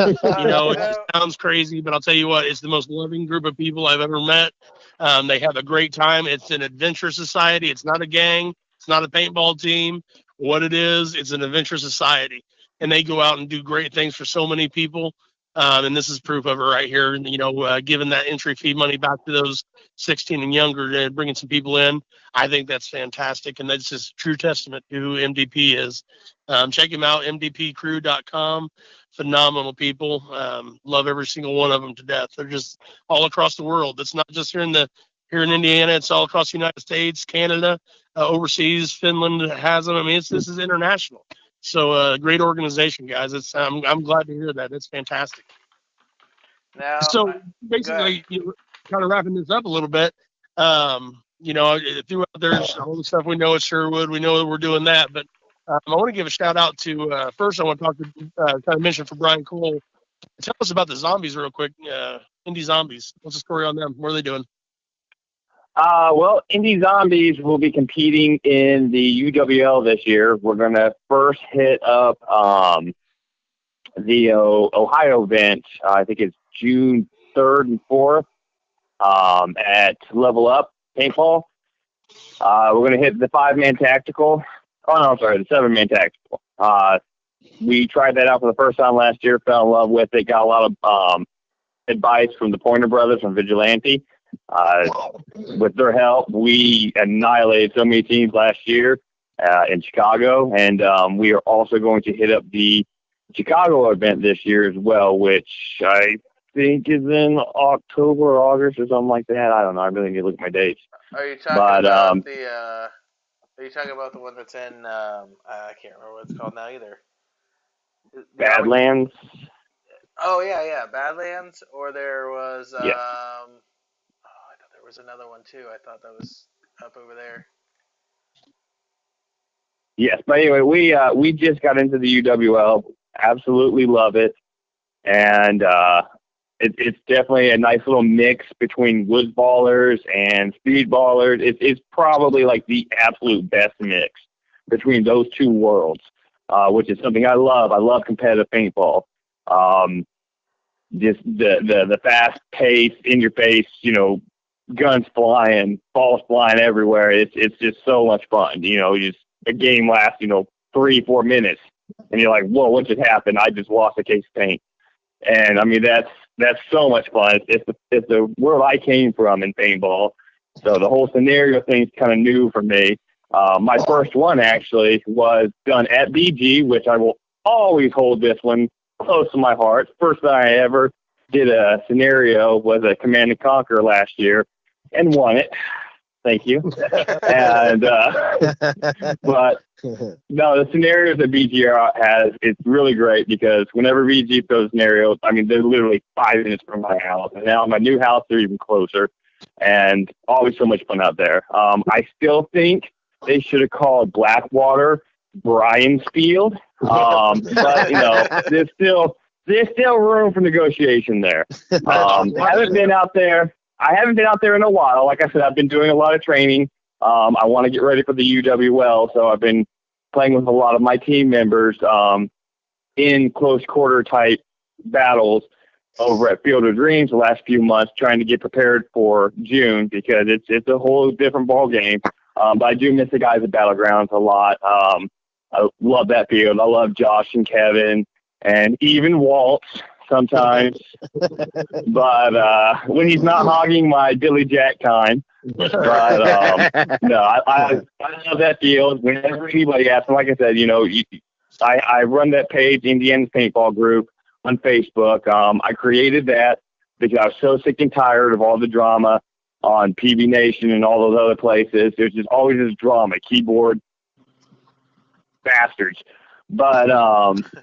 Speaker 3: It sounds crazy, but I'll tell you what, it's the most loving group of people I've ever met. They have a great time. It's an adventure society. It's not a gang. It's not a paintball team. What it is, it's an adventure society, and they go out and do great things for so many people. And this is proof of it right here. Giving that entry fee money back to those 16 and younger, bringing some people in. I think that's fantastic. And that's just a true testament to who MDP is. Check him out, mdpcrew.com. Phenomenal people. Love every single one of them to death. They're just all across the world. It's not just here in Indiana. It's all across the United States, Canada, overseas. Finland has them. I mean, this is international. So great organization, guys. I'm glad to hear that. It's fantastic.
Speaker 1: Now,
Speaker 3: so basically, kind of wrapping this up a little bit. Throughout there's all the stuff we know at Sherwood. We know that we're doing that, but I want to give a shout out to first. I want to talk to kind of mention for Brian Cole. Tell us about the zombies real quick. Indie Zombies. What's the story on them? What are they doing?
Speaker 2: Well, Indie Zombies will be competing in the UWL this year. We're going to first hit up the Ohio event. I think it's June 3rd and 4th at Level Up Paintball. We're going to hit the 5-man tactical. Oh, no, I'm sorry, the 7-man tactical. We tried that out for the first time last year, fell in love with it, got a lot of advice from the Pointer Brothers from Vigilante. With their help, we annihilated so many teams last year in Chicago, and we are also going to hit up the Chicago event this year as well, which I think is in October or August or something like that. I don't know. I really need to look at my dates.
Speaker 1: Are you talking about Are you talking about the one that's in? I can't remember what it's called now either.
Speaker 2: Badlands.
Speaker 1: Oh yeah, Badlands. Or there was.
Speaker 2: Yeah.
Speaker 1: I thought there was another one too. I thought that was up over there.
Speaker 2: Yes, but anyway, we just got into the UWL. Absolutely love it, and it's definitely a nice little mix between woods ballers and speed ballers. It's probably like the absolute best mix between those two worlds, which is something I love. I love competitive paintball. Just the fast pace, in your face, guns flying, balls flying everywhere. It's just so much fun. A game lasts, 3-4 minutes, and you're like, whoa, what just happened? I just lost a case of paint. And I mean, that's so much fun. It's the world I came from in paintball. So the whole scenario thing's kind of new for me. My first one actually was done at BG, which I will always hold this one close to my heart. First time I ever did a scenario was a Command & Conquer last year and won it. Thank you. And but no, the scenarios that BG has, it's really great because whenever BG throws scenarios, I mean, they're literally 5 minutes from my house. And now my new house, they're even closer. And always so much fun out there. I still think they should have called Blackwater Brian's Field. But there's still room for negotiation there. I haven't been out there in a while. Like I said, I've been doing a lot of training. I want to get ready for the UWL, so I've been playing with a lot of my team members in close quarter type battles over at Field of Dreams the last few months, trying to get prepared for June because it's a whole different ball game. But I do miss the guys at Battlegrounds a lot. I love that field. I love Josh and Kevin and even Walt sometimes. But when he's not hogging my Billy Jack time. But no, I love that field. Whenever anybody asks, like I said, I run that page, Indiana's Paintball Group, on Facebook. I created that because I was so sick and tired of all the drama on PB Nation and all those other places. There's just always this drama, keyboard bastards. But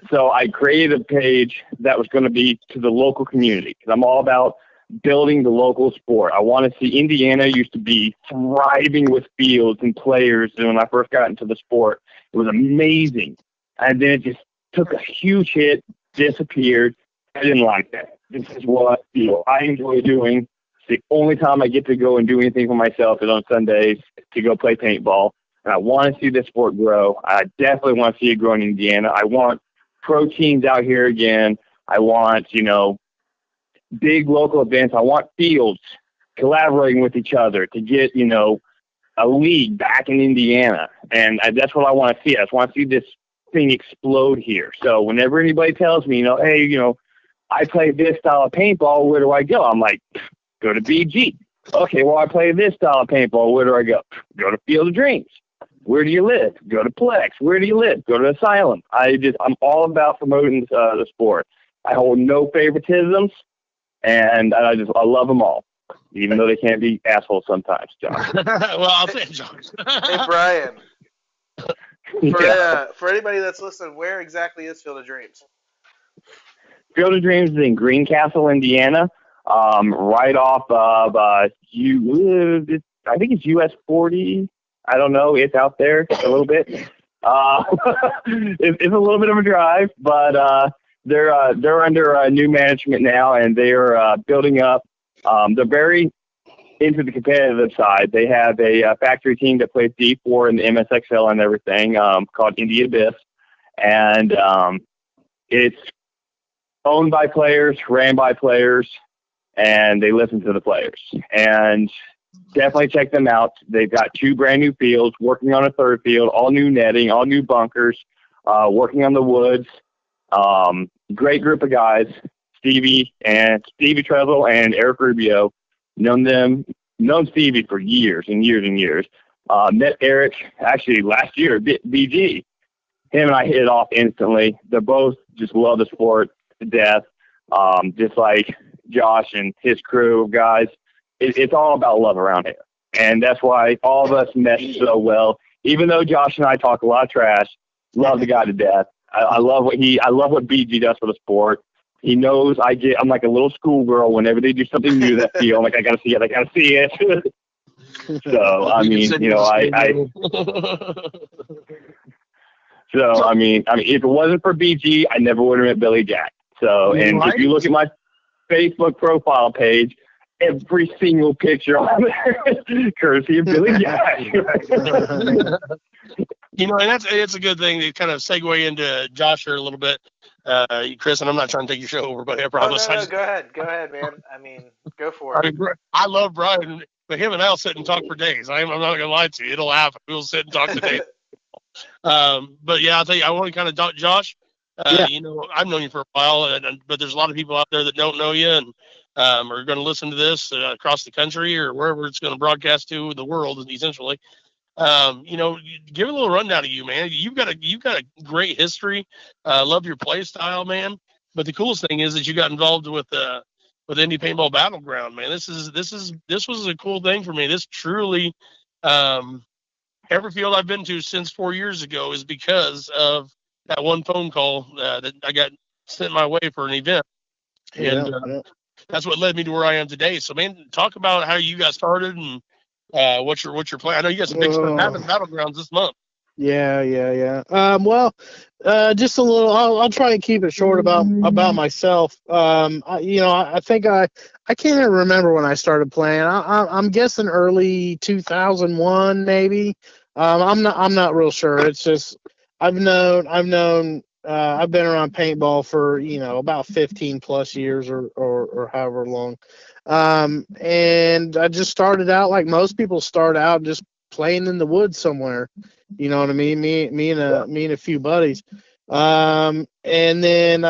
Speaker 2: so I created a page that was going to be to the local community because I'm all about building the local sport. I want to see Indiana used to be thriving with fields and players. And when I first got into the sport, it was amazing. And then it just took a huge hit, disappeared. I didn't like that. This is what I enjoy doing. It's the only time I get to go and do anything for myself is on Sundays to go play paintball. And I want to see this sport grow. I definitely want to see it grow in Indiana. I want pro teams out here again. I want, big local events. I want fields collaborating with each other to get, a league back in Indiana. And that's what I want to see. I just want to see this thing explode here. So whenever anybody tells me, hey, I play this style of paintball, where do I go? I'm like, go to BG. Okay, well, I play this style of paintball. Where do I go? Go to Field of Dreams. Where do you live? Go to Plex. Where do you live? Go to Asylum. I'm all about promoting the sport. I hold no favoritisms, and I love them all, even though they can be assholes sometimes, John.
Speaker 3: Well, I'll say it, John.
Speaker 1: Hey, Brian. For anybody that's listening, where exactly is Field of Dreams?
Speaker 2: Field of Dreams is in Greencastle, Indiana, right off of I think it's US 40. I don't know. It's out there a little bit. It's a little bit of a drive, but they're under new management now, and they are building up. They're very into the competitive side. They have a factory team that plays D4 and the MSXL and everything, called India Abyss, and it's owned by players, ran by players, and they listen to the players. And definitely check them out. They've got 2 brand new fields, working on a 3rd field, all new netting, all new bunkers, working on the woods. Great group of guys, Stevie Trezel and Eric Rubio. Known Stevie for years and years and years. Met Eric actually last year at BG. Him and I hit it off instantly. They both just love the sport to death. Just like Josh and his crew of guys. It's all about love around here. And that's why all of us mesh so well. Even though Josh and I talk a lot of trash, love the guy to death. I love what BG does for the sport. He knows I'm like a little schoolgirl whenever they do something new that field. I'm like, I gotta see it. So I mean, So, I mean, if it wasn't for BG, I never would have met Billy Jack. So, and if you look at my Facebook profile page, every single picture on there is courtesy of Billy Jack.
Speaker 3: You know, and it's a good thing to kind of segue into Josh here a little bit, Chris. And I'm not trying to take your show over, but I promise.
Speaker 1: No, go ahead, man. I mean, go for it.
Speaker 3: I love Brian, but him and I'll sit and talk for days. I'm not going to lie to you; it'll happen. We'll sit and talk today. But yeah, I'll tell you, I want to kind of talk, Josh. You know, I've known you for a while, but there's a lot of people out there that don't know you and are going to listen to this across the country or wherever it's going to broadcast to the world, essentially. You know, give a little rundown of you, man. You've got a great history. Love your play style, man. But the coolest thing is that you got involved with Indie Paintball Battleground, man. This was a cool thing for me. This truly, every field I've been to since 4 years ago is because of that one phone call that I got sent my way for an event, and that's what led me to where I am today. So, man, talk about how you got started and what's your plan. I know you got some big stuff happening Battlegrounds this month.
Speaker 4: Yeah. Well, just a little. I'll try and keep it short about myself. I think I can't even remember when I started playing. I'm guessing early 2001, maybe. I'm not real sure. It's just I've been around paintball for about 15 plus years or however long. And I just started out like most people start out, just playing in the woods somewhere. You know what I mean? Me and a few buddies. And then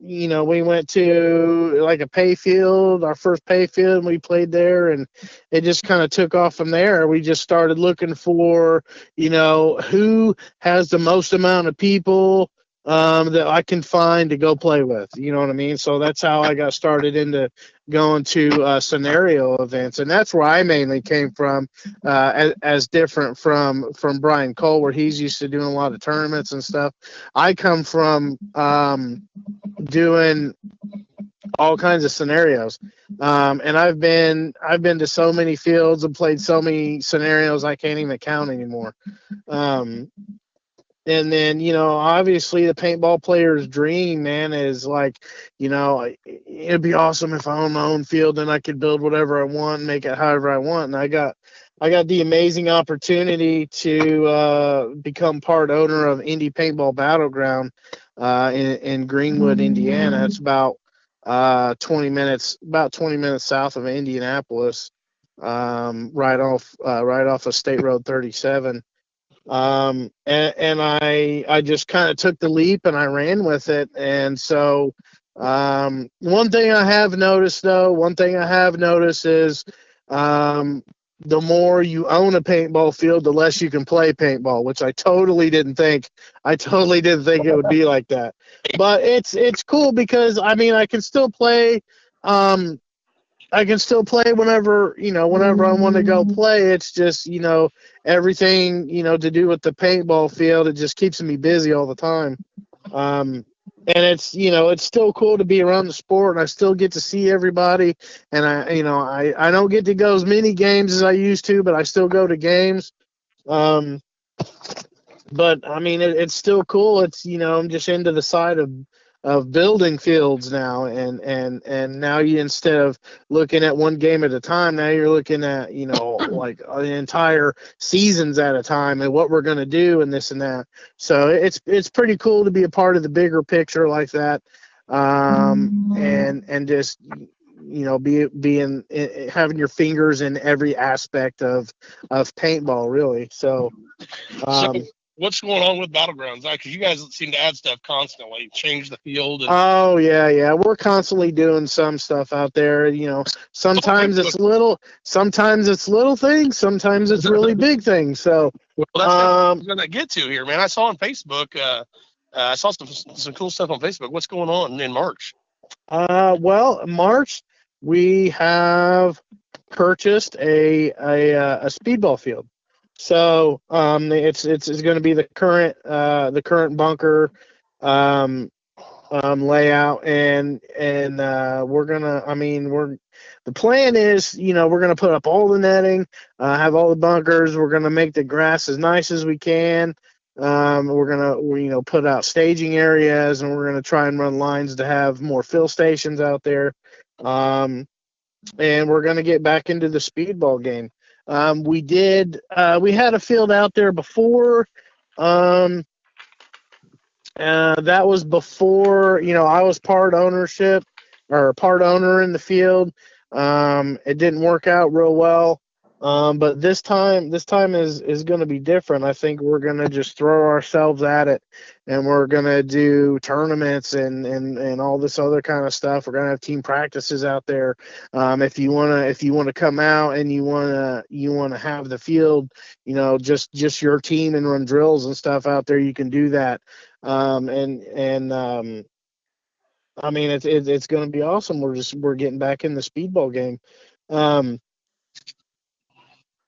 Speaker 4: we went to like a pay field, our first pay field, and we played there, and it just kind of took off from there. We just started looking for who has the most amount of people that I can find to go play with. You know what I mean? So that's how I got started into going to scenario events, and that's where I mainly came from, as different from Brian Cole, where he's used to doing a lot of tournaments and stuff. I come from doing all kinds of scenarios, and I've been to so many fields and played so many scenarios I can't even count anymore. And then, obviously the paintball player's dream, man, is like, it'd be awesome if I owned my own field and I could build whatever I want, make it however I want. And I got the amazing opportunity to become part owner of Indie Paintball Battleground in Greenwood, Indiana. It's about 20 minutes south of Indianapolis, right off of State Road 37. And I just kind of took the leap and I ran with it. And so, one thing I have noticed is, the more you own a paintball field, the less you can play paintball, which I totally didn't think it would be like that. But it's cool because I can still play, whenever I want to go play. It's just, everything, to do with the paintball field, it just keeps me busy all the time. And it's, it's still cool to be around the sport, and I still get to see everybody. And I don't get to go as many games as I used to, but I still go to games. But it's still cool. It's, I'm just into the side of building fields now, and now you, instead of looking at one game at a time, now you're looking at like the entire seasons at a time and what we're going to do and this and that. So it's pretty cool to be a part of the bigger picture like that, and just being having your fingers in every aspect of paintball, really. So
Speaker 3: what's going on with Battlegrounds? Because you guys seem to add stuff constantly, change the field.
Speaker 4: Oh, yeah. We're constantly doing some stuff out there. Sometimes it's little things. Sometimes it's really big things. So,
Speaker 3: well, that's what I'm going to get to here, man. I saw on Facebook, I saw some cool stuff on Facebook. What's going on in March?
Speaker 4: Well, March, we have purchased a speedball field. So it's going to be the current bunker layout, and the plan is, we're gonna put up all the netting, have all the bunkers. We're gonna make the grass as nice as we can, We're gonna put out staging areas, and we're gonna try and run lines to have more fill stations out there. And we're gonna get back into the speedball game. We had a field out there before. That was before, I was part owner in the field. It didn't work out real well. But this time is going to be different. I think we're going to just throw ourselves at it, and we're going to do tournaments and all this other kind of stuff. We're going to have team practices out there. If you want to come out and you want to have the field, just your team and run drills and stuff out there, you can do that. I mean, it's going to be awesome. We're getting back in the speedball game.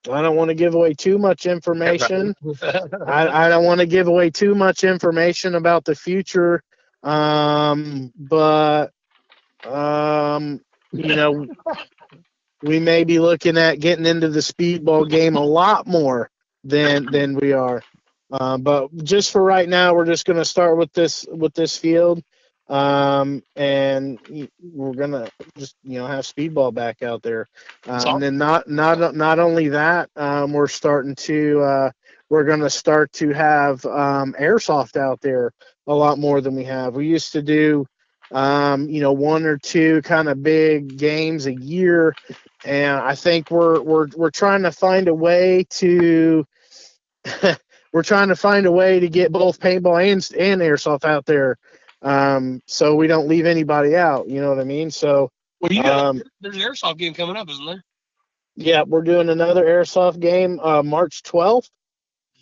Speaker 4: I don't want to give away too much information. I don't want to give away too much information about the future. But we may be looking at getting into the speedball game a lot more than we are. But just for right now, we're just going to start with this field. And we're gonna just have speedball back out there, and then not only that, we're gonna start to have airsoft out there a lot more than we have. We used to do one or two kind of big games a year, and I think we're trying to find a way to we're trying to find a way to get both paintball and airsoft out there. So we don't leave anybody out, you know what I mean? So,
Speaker 3: there's an airsoft game coming up, isn't there?
Speaker 4: Yeah, we're doing another airsoft game, March 12th.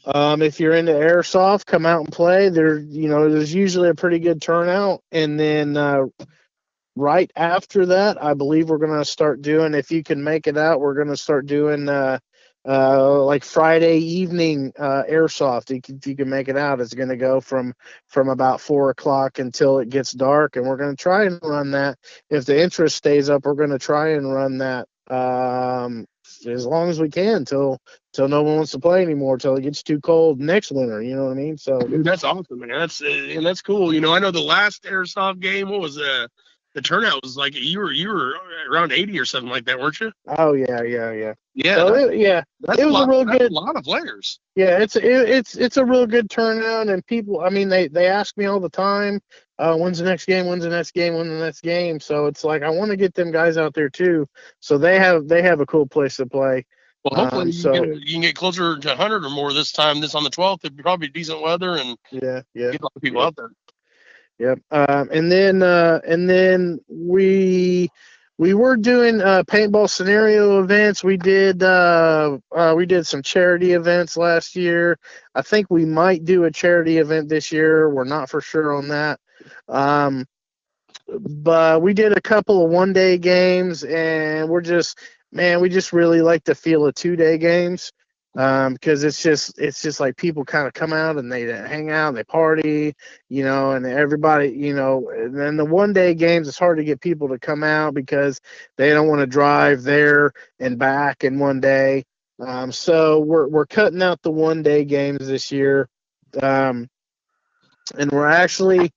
Speaker 4: If you're into airsoft, come out and play. There's usually a pretty good turnout. And then, right after that, I believe we're going to start doing, if you can make it out, we're going to start doing, like Friday evening airsoft. If you can make it out, it's going to go from about 4:00 until it gets dark, and we're going to try and run that. If the interest stays up, we're going to try and run that as long as we can till no one wants to play anymore, till it gets too cold next winter. You know what I mean? So,
Speaker 3: dude, that's awesome, man. That's cool. I know the last airsoft game, what was the turnout was like, you were around 80 or something like that, weren't you?
Speaker 4: Oh yeah.
Speaker 3: Yeah.
Speaker 4: So it was a real good.
Speaker 3: A lot of players.
Speaker 4: Yeah, it's a real good turnout, and people. I mean, they ask me all the time, when's the next game? When's the next game? When's the next game? So it's like I want to get them guys out there too, so they have a cool place to play.
Speaker 3: Well, hopefully you can get closer to 100 or more this time. This on the 12th, it'd be probably decent weather, and get a lot of people out there.
Speaker 4: Yep. And then we were doing paintball scenario events. We did some charity events last year. I think we might do a charity event this year. We're not for sure on that. But we did a couple of one-day games, and we just really like the feel of two-day games. Because it's just like people kind of come out and they hang out and they party, and everybody, and then the one day games, it's hard to get people to come out because they don't want to drive there and back in one day. So we're cutting out the one day games this year. And we're actually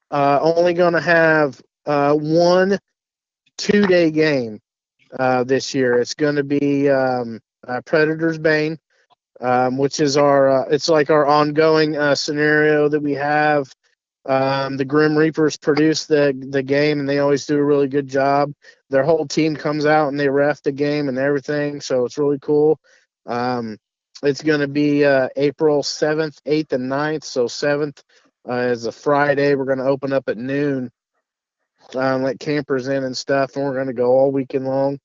Speaker 4: only going to have 1 2-day game this year. It's going to be Predator's Bane, which is it's like our ongoing scenario that we have. The Grim Reapers produce the game, and they always do a really good job. Their whole team comes out and they ref the game and everything, so it's really cool. It's going to be April 7th, 8th, and 9th. So 7th is a Friday. We're going to open up at noon, let campers in and stuff, and we're going to go all weekend long.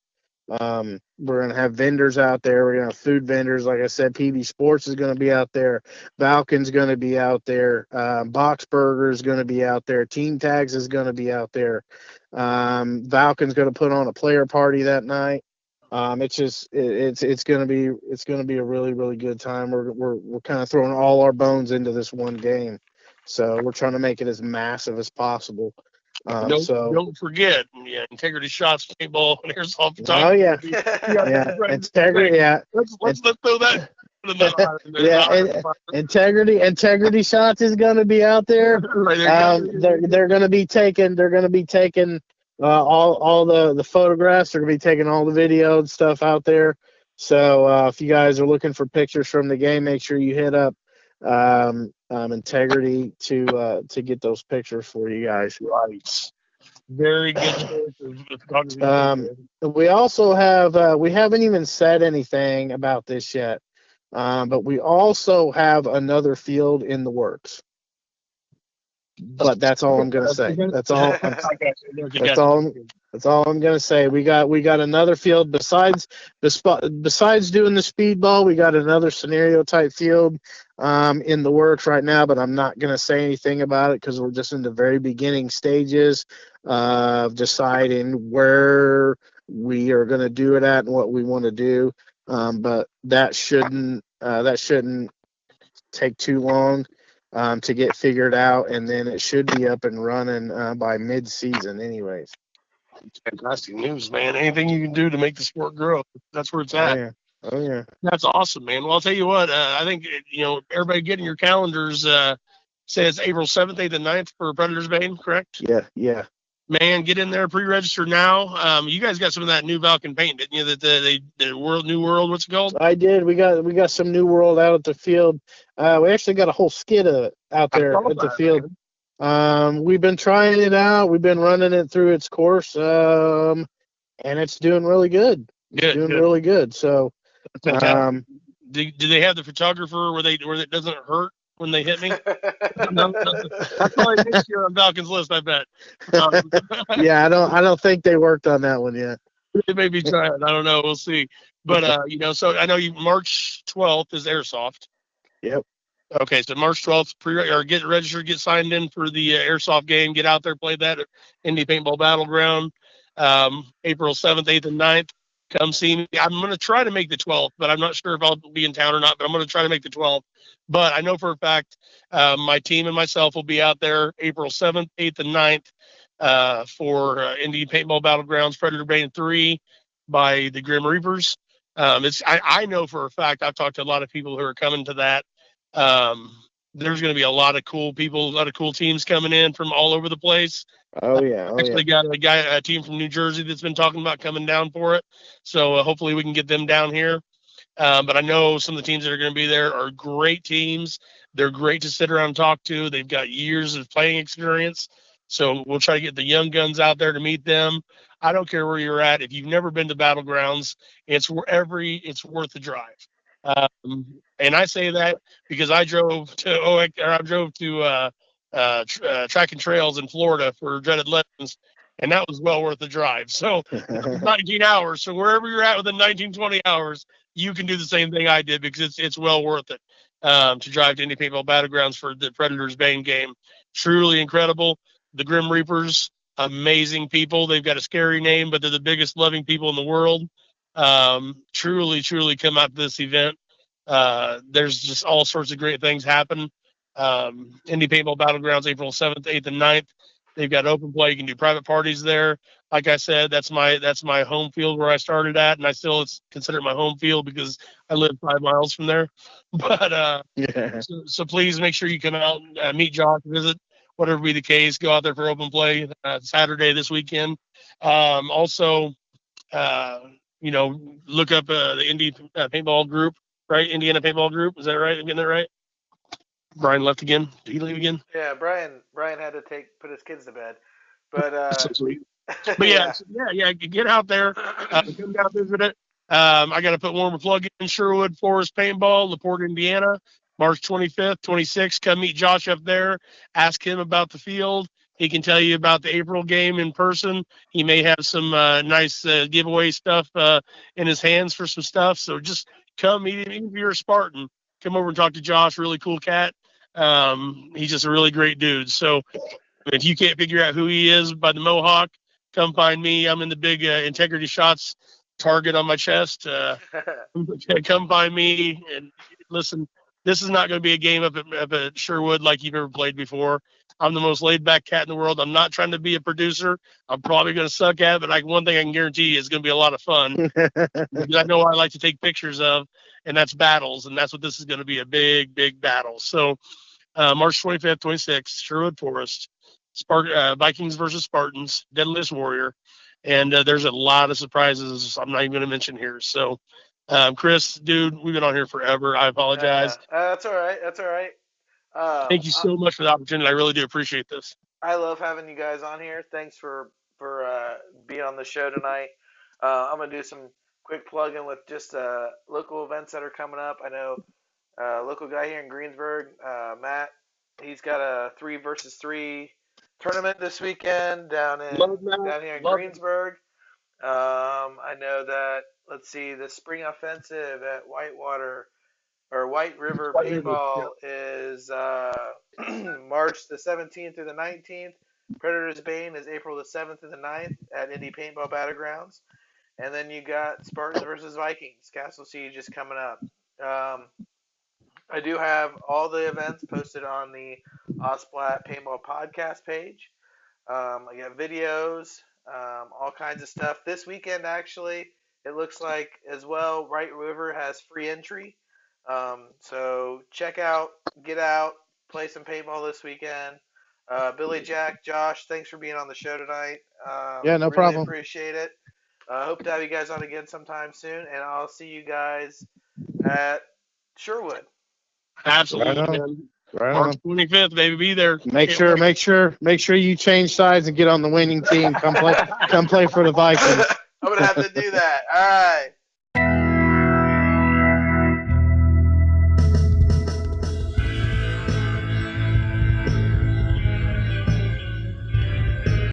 Speaker 4: We're going to have vendors out there. We're going to have food vendors. Like I said, PB Sports is going to be out there. Valken's going to be out there. Box Burger is going to be out there. Team Tags is going to be out there. Valken's going to put on a player party that night. It's going to be a really, really good time. We're kind of throwing all our bones into this one game. So we're trying to make it as massive as possible.
Speaker 3: Don't forget, integrity shots, paintball, and airsoft photography.
Speaker 4: Oh yeah, integrity. Yeah,
Speaker 3: let's throw that
Speaker 4: Integrity Shots is going to be out there. They're going to be taking all the photographs. They're going to be taking all the video and stuff out there. So if you guys are looking for pictures from the game, make sure you hit up Integrity to get those pictures for you guys.
Speaker 3: Right. Very good.
Speaker 4: We also have we haven't even said anything about this yet, but we also have another field in the works. But that's all I'm going to say. That's all I'm going to say. We got another field besides doing the speedball. We got another scenario type field in the works right now, but I'm not going to say anything about it because we're just in the very beginning stages of deciding where we are going to do it at and what we want to do. But that shouldn't take too long to get figured out, and then it should be up and running by mid-season anyways.
Speaker 3: Fantastic news, man. Anything you can do to make the sport grow, that's where it's at.
Speaker 4: Oh, yeah.
Speaker 3: That's awesome, man. Well, I'll tell you what, I think, everybody get in your calendars, say it's April 7th, 8th, and 9th for Predators Bane, correct?
Speaker 4: Yeah.
Speaker 3: Man, get in there, pre-register now. You guys got some of that new Valken paint, didn't you? The New World, what's it called?
Speaker 4: I did. We got some New World out at the field. We actually got a whole skid of it out there at the field. We've been trying it out. We've been running it through its course, and it's doing really good. Really good. So,
Speaker 3: do they have the photographer where it doesn't hurt when they hit me? That's probably next year on Falcon's list, I bet.
Speaker 4: Yeah, I don't think they worked on that one yet.
Speaker 3: They may be trying. I don't know. We'll see. But so I know March 12th is Airsoft.
Speaker 4: Yep.
Speaker 3: Okay, so March 12th, get registered, get signed in for the Airsoft game. Get out there, play that at Indy Paintball Battleground. April 7th, 8th, and 9th. Come see me. I'm going to try to make the 12th, but I'm not sure if I'll be in town or not, but I'm going to try to make the 12th. But I know for a fact my team and myself will be out there April 7th, 8th, and 9th for Indy Paintball Battlegrounds Predator Bane 3 by the Grim Reapers. I know for a fact, I've talked to a lot of people who are coming to that. There's going to be a lot of cool people, a lot of cool teams coming in from all over the place. Got a team from New Jersey that's been talking about coming down for it. So hopefully we can get them down here. But I know some of the teams that are going to be there are great teams. They're great to sit around and talk to. They've got years of playing experience. So we'll try to get the young guns out there to meet them. I don't care where you're at. If you've never been to Battlegrounds, it's worth the drive. And I say that because I drove to Track and Trails in Florida for Dreaded Legends, and that was well worth the drive. So 19 hours. So wherever you're at within 19, 20 hours, you can do the same thing I did because it's well worth it to drive to Indy Paintball Battlegrounds for the Predators Bane game. Truly incredible. The Grim Reapers, amazing people. They've got a scary name, but they're the biggest loving people in the world. Truly come out to this event. There's just all sorts of great things happen. Indy Paintball Battlegrounds, April 7th, 8th, and 9th. They've got open play. You can do private parties there. Like I said, that's my home field where I started at, and I still consider it my home field because I live 5 miles from there. But so please make sure you come out and meet Josh, visit, whatever be the case. Go out there for open play Saturday this weekend. Also, look up the Indy Paintball Group, right? Indiana Paintball Group. Is that right? I'm getting that right? Brian left again. Did he leave again?
Speaker 1: Yeah, Brian had to put his kids to bed. But
Speaker 3: so sweet. But yeah, get out there. Come down visit it. I got to put one more plug in. Sherwood Forrest Paintball, LaPorte, Indiana, March 25th, 26th. Come meet Josh up there. Ask him about the field. He can tell you about the April game in person. He may have some nice giveaway stuff in his hands for some stuff. So just come meet him. Even if you're a Spartan, come over and talk to Josh. Really cool cat. He's just a really great dude. So if you can't figure out who he is by the mohawk, come find me. I'm in the big Integrity Shots target on my chest. Come find me and listen. This is not going to be a game up at Sherwood like you've ever played before. I'm the most laid-back cat in the world. I'm not trying to be a producer. I'm probably going to suck at it, but one thing I can guarantee you is going to be a lot of fun. Because I know what I like to take pictures of, and that's battles, and that's what this is going to be, a big, big battle. So March 25th, 26th, Sherwood Forest, Vikings versus Spartans, Deadliest Warrior, and there's a lot of surprises I'm not even going to mention here. So, Chris, dude, we've been on here forever. I apologize.
Speaker 1: That's all right. That's all right.
Speaker 3: Thank you so much for the opportunity. I really do appreciate this.
Speaker 1: I love having you guys on here. Thanks for being on the show tonight. I'm going to do some quick plug-in with just local events that are coming up. I know local guy here in Greensburg, Matt, he's got a 3 versus 3 tournament this weekend down here in Greensburg. I know that, let's see, the Spring Offensive at White River Paintball is March the 17th through the 19th. Predator's Bane is April the 7th through the 9th at Indy Paintball Battlegrounds. And then you got Spartans versus Vikings. Castle Siege is coming up. I do have all the events posted on the Splat Paintball Podcast page. I got videos, all kinds of stuff. This weekend, actually, it looks like as well, White River has free entry. So check out, get out, play some paintball this weekend. Billy, Jack, Josh, thanks for being on the show tonight.
Speaker 4: Yeah, no problem.
Speaker 1: Appreciate it. Hope to have you guys on again sometime soon, and I'll see you guys at Sherwood.
Speaker 3: Absolutely, man. March 25th, baby, be there.
Speaker 4: Make sure you change sides and get on the winning team. Come play for the Vikings.
Speaker 1: I'm gonna have to do that. All right.